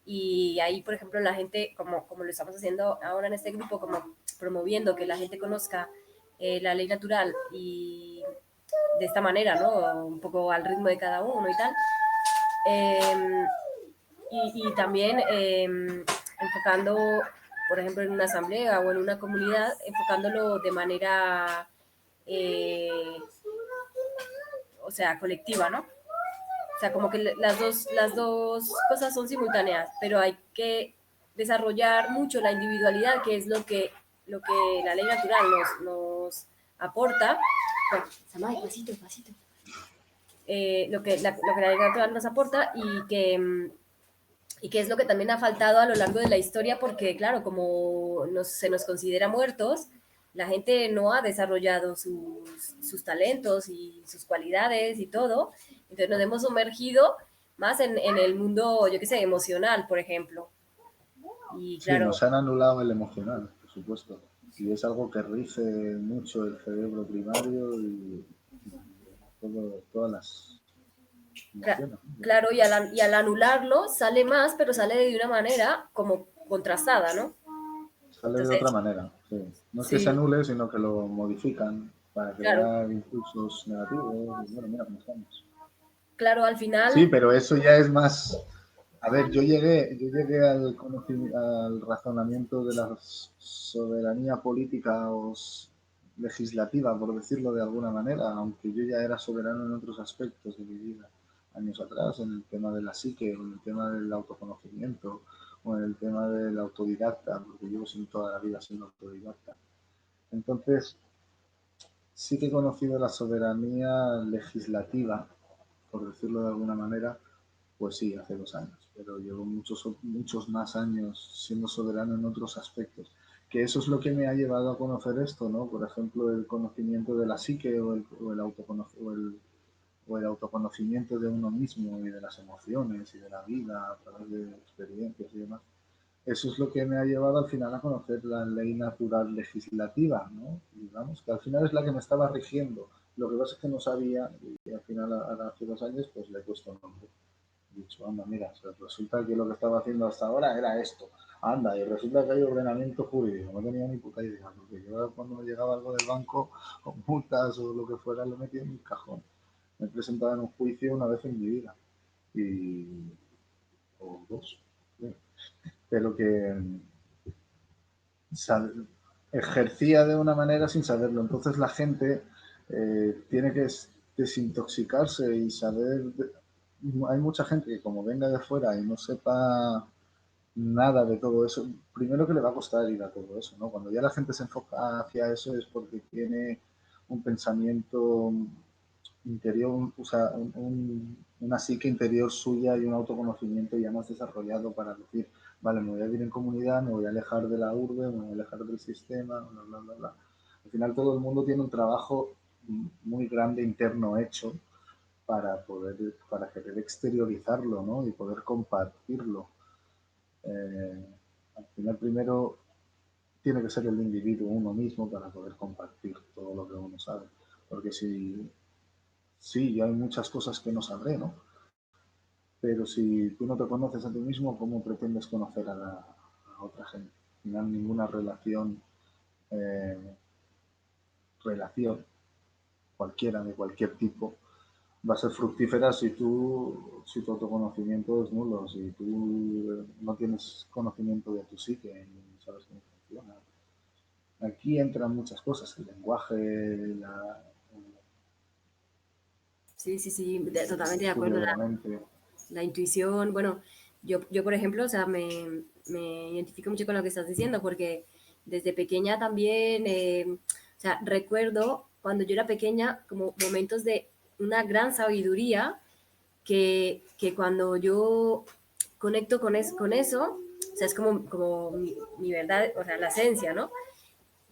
y ahí, por ejemplo, la gente, como lo estamos haciendo ahora en este grupo, como promoviendo que la gente conozca la ley natural y de esta manera, ¿no? Un poco al ritmo de cada uno y tal. Eh, y también enfocando, por ejemplo, en una asamblea o en una comunidad, enfocándolo de manera, eh, o sea, colectiva, ¿no? O sea, como que las dos cosas son simultáneas, pero hay que desarrollar mucho la individualidad, que es lo que la ley natural nos aporta. Bueno, Samay, pasito, pasito. Lo que la ley natural nos aporta y que es lo que también ha faltado a lo largo de la historia, porque claro, como se nos considera muertos, la gente no ha desarrollado sus talentos y sus cualidades y todo, entonces nos hemos sumergido más en el mundo, yo qué sé, emocional, por ejemplo. Y Sí, claro, nos han anulado el emocional, por supuesto. Y es algo que rige mucho el cerebro primario y todas las emociones. claro, y al anularlo sale más, pero sale de una manera como contrastada, ¿no? Sale de Entonces, otra manera, sí. No es que se sí, anule, sino que lo modifican para claro, crear impulsos negativos. Y bueno, mira cómo estamos. claro, al Sí, final, pero eso ya es más. A ver, yo llegué al razonamiento de la soberanía política o legislativa, por decirlo de alguna manera, aunque yo ya era soberano en otros aspectos de mi vida años atrás, en el tema de la psique, o en el tema del autoconocimiento, o en el tema del autodidacta, porque llevo toda la vida siendo autodidacta. Entonces, sí que he conocido la soberanía legislativa, por decirlo de alguna manera, pues sí, hace 2 años, pero llevo muchos más años siendo soberano en otros aspectos. que eso es lo que me ha llevado a conocer esto, ¿no? Por ejemplo, el conocimiento de la psique o el autoconocimiento de uno mismo y de las emociones y de la vida a través de experiencias y demás. Eso es lo que me ha llevado al final a conocer la ley natural legislativa, ¿no? Digamos que al final es la que me estaba rigiendo. Lo que pasa es que no sabía y al final, hace 2 años, pues le he puesto nombre. He dicho, anda, mira, resulta que lo que estaba haciendo hasta ahora era esto. Anda, y resulta que hay ordenamiento jurídico. No tenía ni puta idea, porque yo cuando me llegaba algo del banco, o multas o lo que fuera, lo metía en mi cajón. Me he presentado en un juicio una vez en mi vida. O dos. ¿Sí? Pero que ejercía de una manera sin saberlo. Entonces la gente tiene que desintoxicarse y saber. Hay mucha gente que como venga de fuera y no sepa nada de todo eso, primero que le va a costar ir a todo eso, ¿no? Cuando ya la gente se enfoca hacia eso es porque tiene un pensamiento interior, o sea, una psique interior suya y un autoconocimiento ya más desarrollado para decir, vale, me voy a vivir en comunidad, me voy a alejar de la urbe, me voy a alejar del sistema, bla, bla, bla, bla. Al final todo el mundo tiene un trabajo muy grande interno hecho para querer exteriorizarlo, ¿no? Y poder compartirlo. Al final primero tiene que ser el individuo uno mismo para poder compartir todo lo que uno sabe. Porque si sí, yo hay muchas cosas que no sabré, ¿no? Pero si tú no te conoces a ti mismo, ¿cómo pretendes conocer a otra gente? Al final ninguna relación, cualquiera, de cualquier tipo, va a ser fructífera si tu autoconocimiento es nulo, si tú no tienes conocimiento de tu psique, ni sabes cómo funciona. Aquí entran muchas cosas, el lenguaje, Sí, sí, sí, totalmente de estudio acuerdo. de la mente. La intuición, bueno, yo por ejemplo, o sea, me identifico mucho con lo que estás diciendo, porque desde pequeña también, o sea, recuerdo cuando yo era pequeña como momentos de una gran sabiduría que cuando yo conecto con eso, o sea, es como mi verdad, o sea, la esencia, ¿no?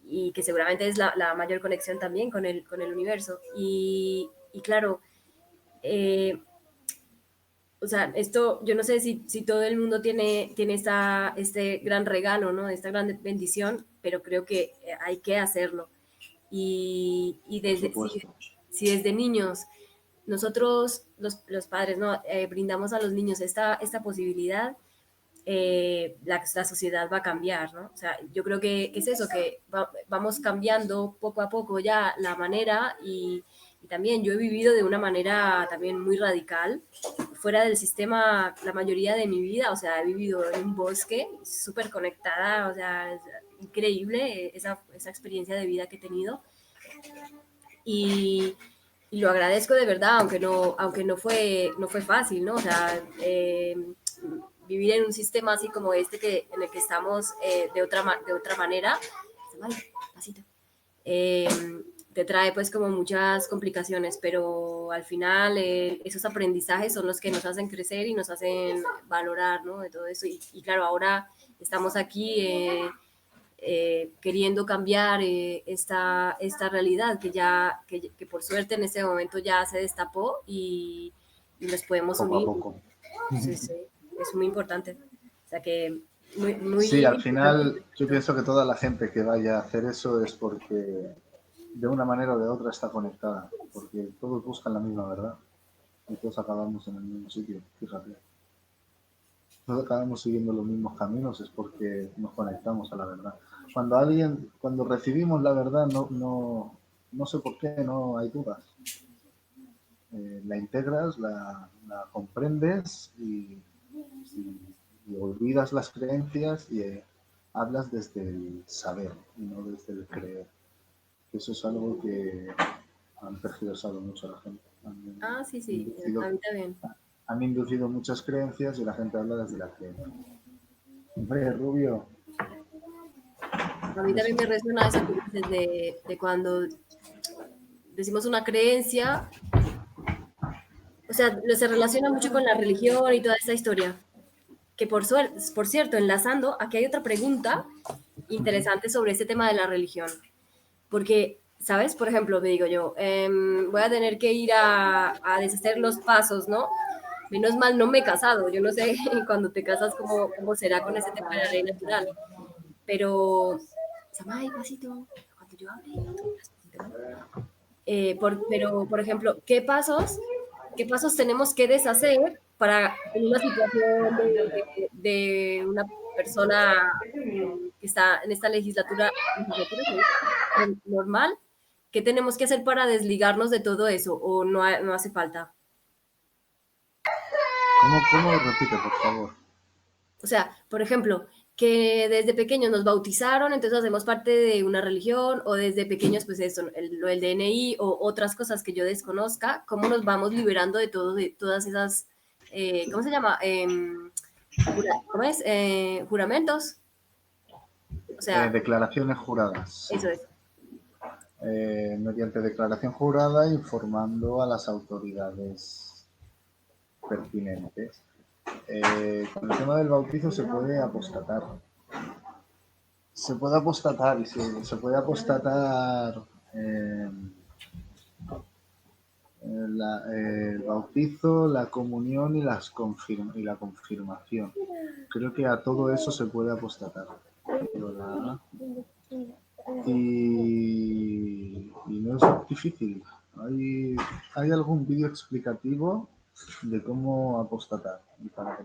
Y que seguramente es la mayor conexión también con el universo. Y claro, eh, o sea, esto, yo no sé si todo el mundo tiene este gran regalo, ¿no? Esta gran bendición, pero creo que hay que hacerlo. Y Por desde, supuesto. si desde niños nosotros, los padres, ¿no? Brindamos a los niños esta posibilidad, la sociedad va a cambiar, ¿no? O sea, yo creo que es eso, que vamos cambiando poco a poco ya la manera y también yo he vivido de una manera también muy radical, fuera del sistema la mayoría de mi vida, o sea, he vivido en un bosque, súper conectada, o sea, es increíble esa experiencia de vida que he tenido y, y lo agradezco de verdad, aunque no fue fácil, ¿no? O sea, vivir en un sistema así como este en el que estamos de otra manera, vale, pasito, eh, te trae pues como muchas complicaciones, pero al final esos aprendizajes son los que nos hacen crecer y nos hacen valorar, ¿no? De todo eso. Y claro, ahora estamos aquí queriendo cambiar esta realidad que por suerte en este momento ya se destapó y nos podemos Poco a unir. poco. Sí, sí, es muy importante. O sea que muy, muy Sí, al importante. final yo pienso que toda la gente que vaya a hacer eso es porque de una manera o de otra está conectada, porque todos buscan la misma verdad y todos acabamos en el mismo sitio, fíjate. Todos acabamos siguiendo los mismos caminos es porque nos conectamos a la verdad. Cuando recibimos la verdad, no sé por qué, no hay dudas. La integras, la comprendes y olvidas las creencias y hablas desde el saber y no desde el creer. Eso es algo que han tergiversado mucho a la gente. Ah, sí, sí, Inducido, a mí también. han inducido muchas creencias y la gente habla desde la creencia. Hombre, Rubio. A mí también me resuena eso que dices de cuando decimos una creencia, o sea, se relaciona mucho con la religión y toda esta historia. Que por cierto, enlazando, aquí hay otra pregunta interesante sobre este tema de la religión. Porque, ¿sabes? Por ejemplo, me digo yo, voy a tener que ir a deshacer los pasos, ¿no? Menos mal no me he casado. Yo no sé cuando te casas cómo será con ese tema de la ley natural. Pero, Samay, pasito, cuando yo hable, despacito, ¿no? Pero, por ejemplo, qué pasos tenemos que deshacer para en una situación de una persona que está en esta legislatura ¿se dice? Normal? ¿Qué tenemos que hacer para desligarnos de todo eso o no hace falta? ¿Cómo repite, por favor? O sea, por ejemplo, que desde pequeños nos bautizaron, entonces hacemos parte de una religión, o desde pequeños, pues eso, el DNI o otras cosas que yo desconozca, ¿cómo nos vamos liberando de todas esas, ¿cómo se llama? ¿Cómo es? Juramentos. O sea, Declaraciones juradas. eso es. Mediante declaración jurada informando a las autoridades pertinentes. Con el tema del bautizo se puede apostatar. Se puede apostatar y se puede apostatar el bautizo, la comunión y la confirmación. Creo que a todo eso se puede apostatar. Y no es difícil. Hay algún vídeo explicativo de cómo apostatar y para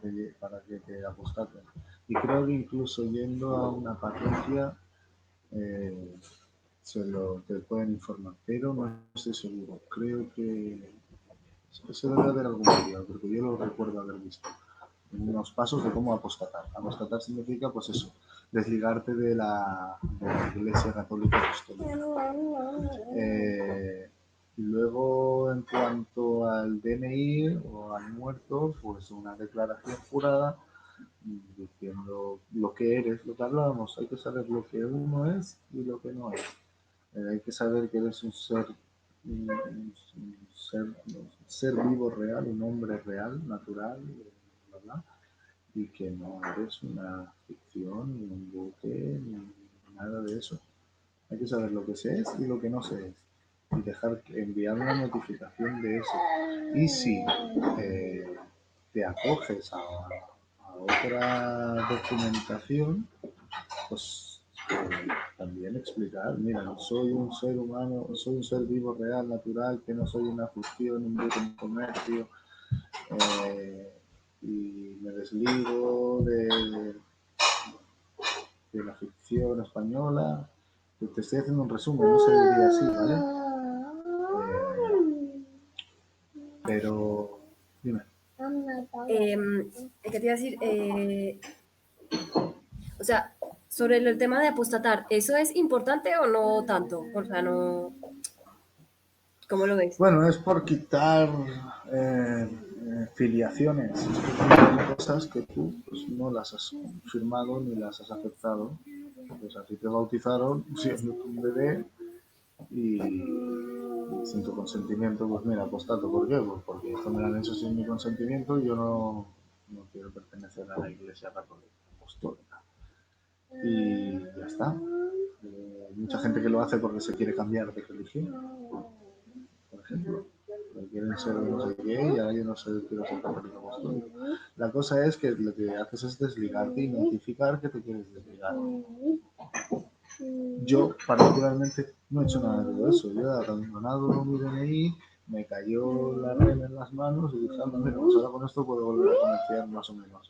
que te apostaten. Y creo que incluso yendo a una parroquia te pueden informar, pero no estoy seguro. Creo que se debe haber algún vídeo, porque yo lo recuerdo haber visto. Unos pasos de cómo apostatar. Apostatar significa, pues eso, desligarte de la Iglesia Católica Apostólica. Y luego, en cuanto al DNI o al muerto, pues una declaración jurada diciendo lo que eres, lo que hablábamos. Hay que saber lo que uno es y lo que no es. Hay que saber que eres un ser vivo real, un hombre real, natural, ¿verdad? Y que no eres una ficción, ni un buque, ni nada de eso. Hay que saber lo que se es y lo que no se es. Y enviar una notificación de eso. Y si te acoges a otra documentación, pues también explicar, mira, soy un ser humano, soy un ser vivo, real, natural, que no soy una ficción, un buque, un comercio, y me desligo de la ficción española. Te estoy haciendo un resumen, no se diría así, ¿vale? Pero, dime. ¿Qué te iba a decir? O sea, sobre el tema de apostatar, ¿eso es importante o no tanto? O sea, no... ¿Cómo lo ves? Bueno, es por quitar filiaciones, hay cosas que tú pues, no las has firmado ni las has aceptado. Pues a ti te bautizaron siendo tú un bebé y sin tu consentimiento, pues mira, apostato. ¿Por qué? Pues porque esto me lo han hecho sin mi consentimiento y yo no quiero pertenecer a la Iglesia Católica Apostólica. Y ya está. Hay mucha gente que lo hace porque se quiere cambiar de religión, por ejemplo. Quieren ser no sé qué y ahora yo no sé, quiero ser católico apostólico. La cosa es que lo que haces es desligarte y notificar que te quieres desligar. Yo particularmente no he hecho nada de todo eso. Yo he abandonado mi DNI, me cayó la red en las manos y dije, mira, pues ahora con esto puedo volver a comerciar más o menos.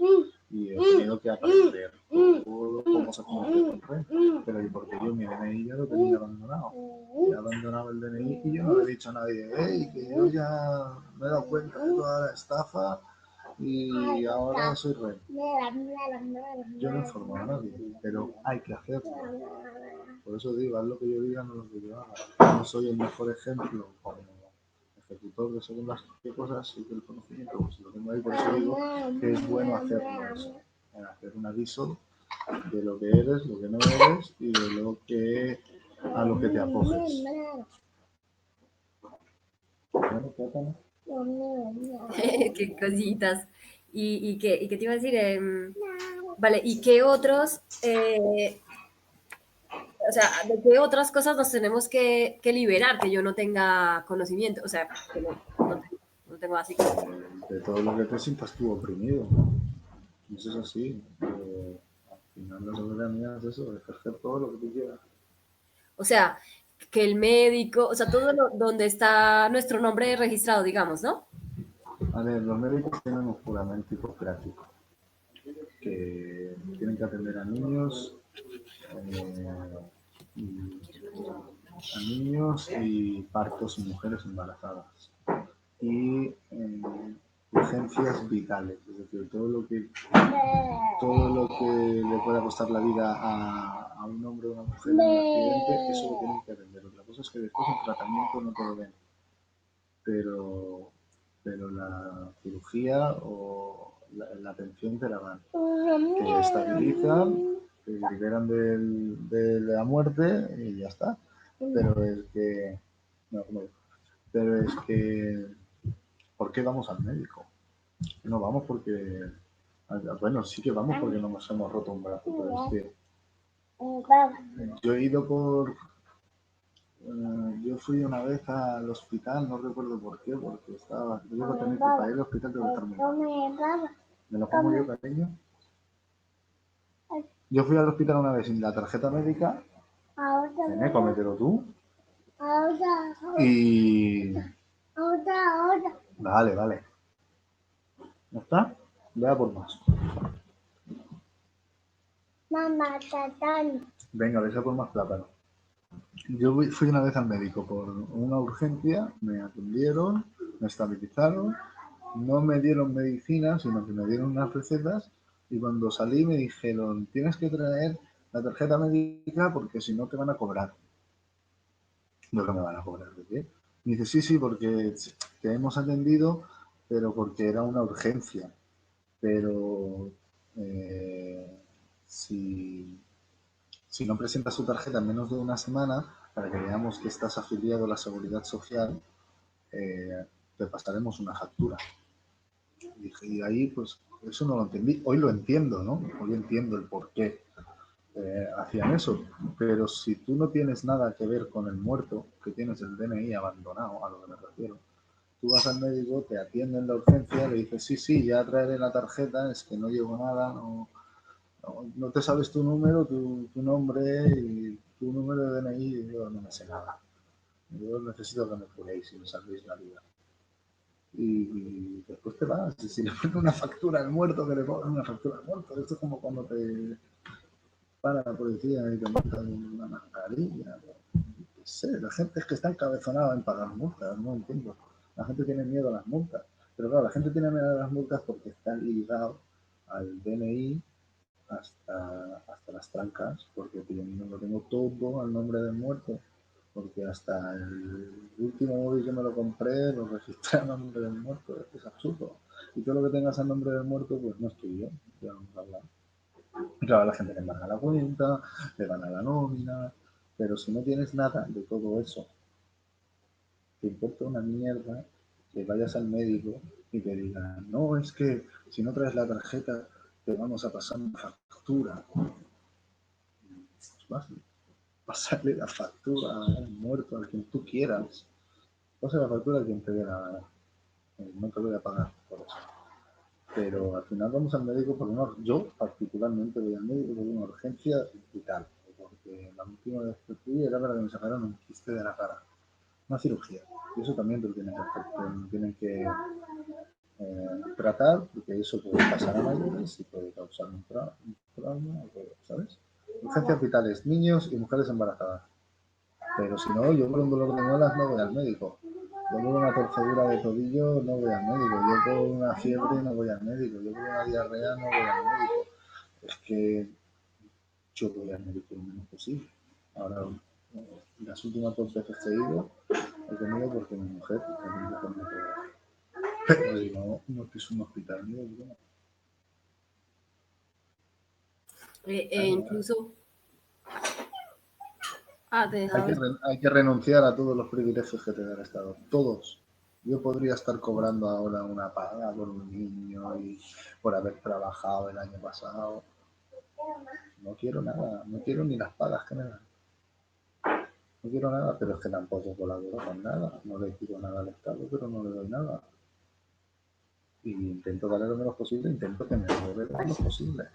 Y he tenido que aprender cómo se comercia con red. Pero ¿y porque yo mi DNI ya lo tenía abandonado? He abandonado el DNI y yo no le he dicho a nadie, que yo ya me he dado cuenta de toda la estafa y ahora soy red. Yo no informo a nadie, pero hay que hacerlo. Por eso digo, haz lo que yo diga, no lo que yo haga. No soy el mejor ejemplo como ejecutor de según las cosas y del conocimiento, pues lo tengo ahí, por eso digo que es bueno hacerlo eso, hacer un aviso de lo que eres, lo que no eres y de lo que a lo que te acoges. Qué cositas. ¿Y qué te iba a decir? Vale, ¿y qué otros o sea, ¿de qué otras cosas nos tenemos que liberar que yo no tenga conocimiento? O sea, que no tengo así como... De todo lo que te sientas tú oprimido, ¿no? Eso es así. Al final la soberanía es eso, ejercer todo lo que tú quieras. O sea, que el médico, o sea, donde está nuestro nombre registrado, digamos, ¿no? A ver, los médicos tienen un juramento hipocrático que tienen que atender y, a niños y partos y mujeres embarazadas. Y urgencias vitales, es decir, todo lo que le pueda costar la vida a un hombre o una mujer en un accidente, eso lo tienen que atender. Otra cosa es que después el tratamiento no te lo den, pero, pero la cirugía o la atención te la dan. Te estabilizan, te liberan de la muerte y ya está. Pero es que... No, pero es que... ¿Por qué vamos al médico? No vamos porque... Bueno, sí que vamos porque nos hemos roto un brazo, pero es que yo he ido yo fui una vez al hospital, no recuerdo por qué, porque estaba... Yo iba a tener que para ir al hospital tengo que estar muy mal. ¿Me lo pongo yo, cariño? Yo fui al hospital una vez sin la tarjeta médica. Nene, cómetelo tú. Y... Vale, vale. ¿Ya está? Vea por más. Mamá, tatán. Venga, ves a por más plátano. Yo fui una vez al médico por una urgencia, me atendieron, me estabilizaron, no me dieron medicina, sino que me dieron unas recetas y cuando salí me dijeron, tienes que traer la tarjeta médica porque si no te van a cobrar. ¿Lo que me van a cobrar? ¿De qué? Me dice, sí, sí, porque te hemos atendido, pero porque era una urgencia. Pero si no presentas tu tarjeta en menos de una semana, para que veamos que estás afiliado a la Seguridad Social, te pasaremos una factura. Y ahí, pues, eso no lo entendí. Hoy lo entiendo, ¿no? Hoy entiendo el por qué hacían eso. Pero si tú no tienes nada que ver con el muerto, que tienes el DNI abandonado, a lo que me refiero, tú vas al médico, te atienden la urgencia, le dices, sí, sí, ya traeré la tarjeta, es que no llevo nada, no te sabes tu número, tu nombre y tu número de DNI, y yo no me sé nada. Yo necesito que me curéis y me salvéis la vida. Y después te vas. Y si le ponen una factura al muerto, que le pongan una factura al muerto. Esto es como cuando te para la policía y te montan una mascarilla. No sé, la gente es que está encabezonada en pagar multas, no entiendo. La gente tiene miedo a las multas. Pero claro, la gente tiene miedo a las multas porque están ligados al DNI hasta las trancas, porque lo tengo todo al nombre del muerto, porque hasta el último móvil que me lo compré lo registré al nombre del muerto, es absurdo. Y todo lo que tengas al nombre del muerto, pues no es tuyo, ya vamos a hablar. Y claro, la gente le embarga la cuenta, le van a la nómina, pero si no tienes nada de todo eso, te importa una mierda que vayas al médico y te digan, no, es que si no traes la tarjeta te vamos a pasar una factura. Pues pasarle la factura al muerto, a quien tú quieras. Pasa la factura a quien te dé la gana. No te voy a pagar por eso. Pero al final vamos al médico por yo particularmente voy al médico por una urgencia vital. Porque la última vez que fui era para que me sacaran un quiste de la cara. Una cirugía. Y eso también te lo tienen que hacer. Tienen que tratar, porque eso puede pasar a mayores y puede causar un trauma, ¿sabes? Urgencias vitales, niños y mujeres embarazadas. Pero si no, yo por un dolor de muelas no voy al médico. Yo por una torcedura de tobillo no voy al médico. Yo por una fiebre no voy al médico. Yo por una diarrea no voy al médico. Es que yo voy al médico lo menos posible. Ahora, las últimas 2 veces que he ido, he tenido porque mi mujer me dijo que no puedo. Pero no que es un hospital, ¿no? Incluso... Ah, te dejaba... Hay que renunciar a todos los privilegios que te da el Estado. Todos. Yo podría estar cobrando ahora una paga por un niño y por haber trabajado el año pasado. No quiero nada, no quiero ni las pagas que me dan. no quiero nada, pero es que tampoco colaboro con nada, no le pido nada al Estado, pero no le doy nada. Y intento darle lo menos posible, intento que me robe lo menos posible.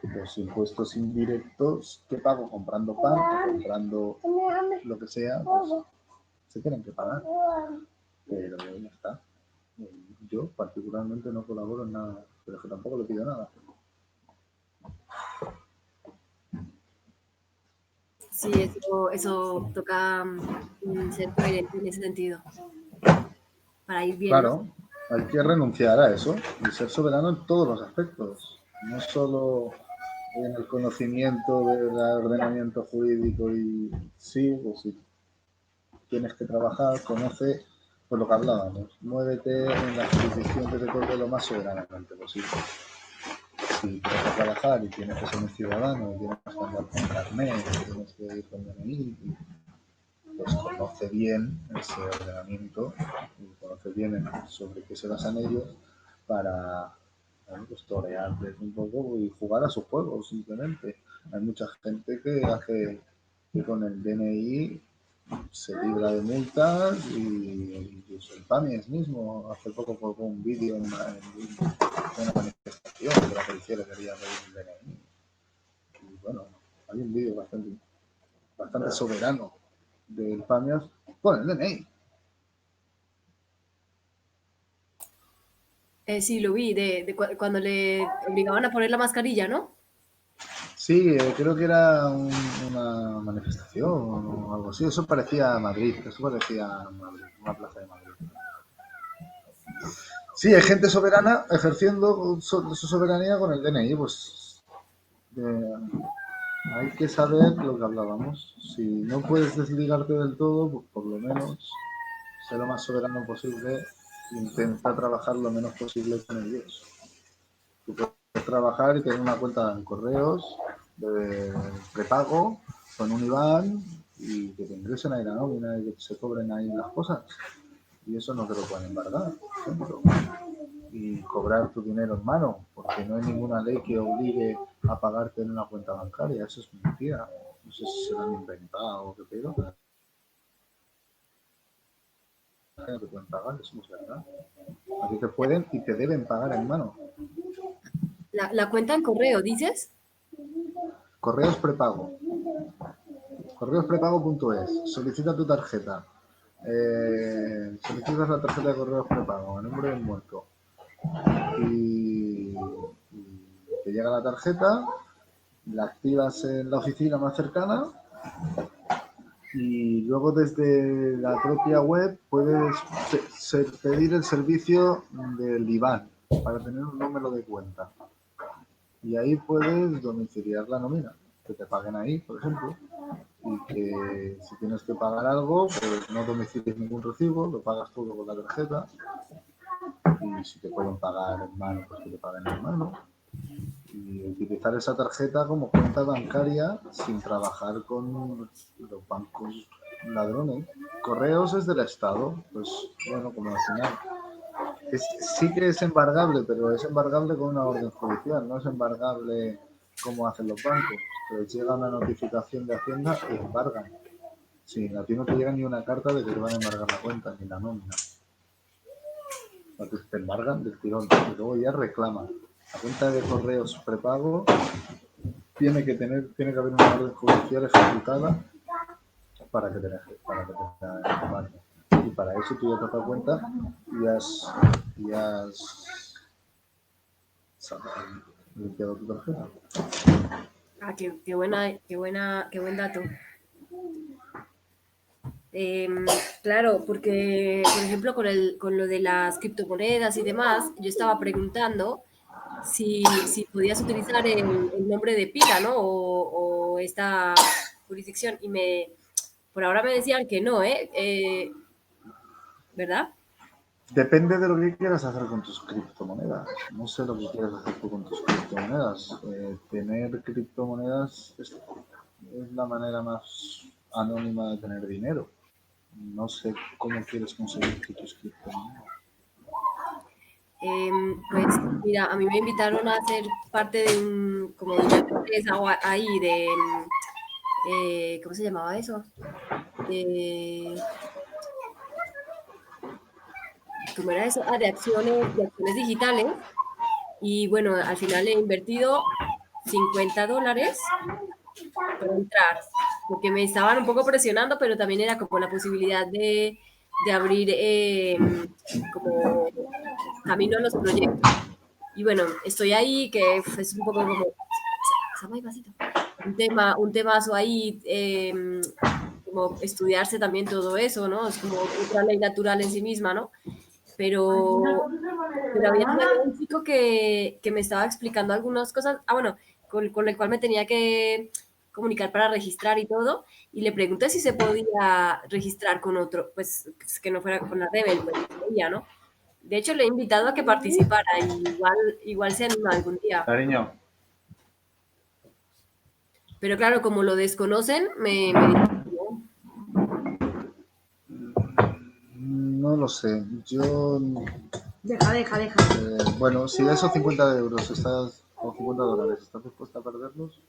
Los impuestos indirectos que pago comprando pan, comprando lo que sea, pues se tienen que pagar. Pero ya está. Yo particularmente no colaboro en nada, pero es que tampoco le pido nada. Sí, eso toca ser coherente en ese sentido, para ir bien, ¿no? Claro, hay que renunciar a eso y ser soberano en todos los aspectos, no solo en el conocimiento del ordenamiento jurídico y sí, pues si tienes que trabajar, conoce, pues lo que hablábamos, muévete en la jurisdicción que te toque lo más soberanamente posible. Si tienes que trabajar y tienes que ser un ciudadano, y tienes que andar con carnet, y tienes que ir con DNI, pues conoce bien ese ordenamiento y conoce bien sobre qué se basan ellos para, bueno, pues torearles un poco y jugar a sus juegos simplemente. Hay mucha gente que hace que con el DNI se libra de multas y incluso el PAMIES mismo hace poco colgó un vídeo en una manifestación que la policía le quería pedir el DNI. Y bueno, hay un vídeo bastante soberano del PAMIES con el DNI. Sí, lo vi, cuando le obligaban a poner la mascarilla, ¿no? Sí, creo que era una manifestación o algo así. Eso parecía Madrid, una plaza de Madrid. Sí, hay gente soberana ejerciendo su soberanía con el DNI. Pues hay que saber lo que hablábamos. Si no puedes desligarte del todo, pues por lo menos ser lo más soberano posible. Intenta trabajar lo menos posible con ellos. Tú puedes trabajar y tener una cuenta en correos de prepago con un IBAN y que te ingresen ahí la nómina y que se cobren ahí las cosas. Y eso no te lo pueden embargar, por ejemplo. Y cobrar tu dinero en mano, porque no hay ninguna ley que obligue a pagarte en una cuenta bancaria. Eso es mentira. No sé si se lo han inventado o qué pedo, pero no te pueden pagar, eso no es verdad. Aquí te pueden y te deben pagar en mano. La cuenta en correo, ¿dices? Correos prepago. Correosprepago.es. Solicita tu tarjeta. Solicitas la tarjeta de correos prepago a nombre del muerto. Y te llega la tarjeta, la activas en la oficina más cercana y luego desde la propia web puedes pedir el servicio del IBAN para tener un número de cuenta. Y ahí puedes domiciliar la nómina, que te paguen ahí, por ejemplo, y que si tienes que pagar algo, pues no domicilies ningún recibo, lo pagas todo con la tarjeta. Y si te pueden pagar en mano, pues que te paguen en mano. Y utilizar esa tarjeta como cuenta bancaria sin trabajar con los bancos ladrones. Correos es del Estado, pues bueno, como al final. Sí que es embargable, pero es embargable con una orden judicial, no es embargable como hacen los bancos. Que les llega una notificación de Hacienda y embargan. Sí, a ti no te llega ni una carta de que te van a embargar la cuenta ni la nómina. Te embargan del tirón y luego ya reclaman. La cuenta de correos prepago tiene que haber una orden judicial ejecutada para que te embarguen. Y para eso tú ya te has dado cuenta y has limpiado tu tarjeta. Ah, qué buen dato. Claro, porque, por ejemplo, con lo de las criptomonedas y demás, yo estaba preguntando si podías utilizar el nombre de pila, ¿no? O esta jurisdicción. Por ahora me decían que no, ¿verdad? Depende de lo que quieras hacer con tus criptomonedas. No sé lo que quieras hacer tú con tus criptomonedas. Tener criptomonedas es la manera más anónima de tener dinero. No sé cómo quieres conseguir tus criptomonedas. Pues mira, a mí me invitaron a ser parte de como de una empresa ahí ¿cómo se llamaba eso? eh, ¿cómo era eso? De acciones digitales. Y bueno, al final he invertido $50 para entrar, porque me estaban un poco presionando, pero también era como la posibilidad de abrir como camino a los proyectos. Y bueno, estoy ahí, que es un poco como, un temazo ahí, como estudiarse también todo eso, ¿no? Es como otra ley natural en sí misma, ¿no? Pero había un chico que me estaba explicando algunas cosas, bueno, con el cual me tenía que comunicar para registrar y todo, y le pregunté si se podía registrar con otro, pues que no fuera con la Rebel, pues no sabía, ¿no? De hecho, le he invitado a que participara y igual se anima algún día. Cariño, Pero claro, como lo desconocen, me dicen, "No". no lo sé. Yo, Deja. bueno, si de esos 50 euros estás, o $50, estás dispuesta a perderlos,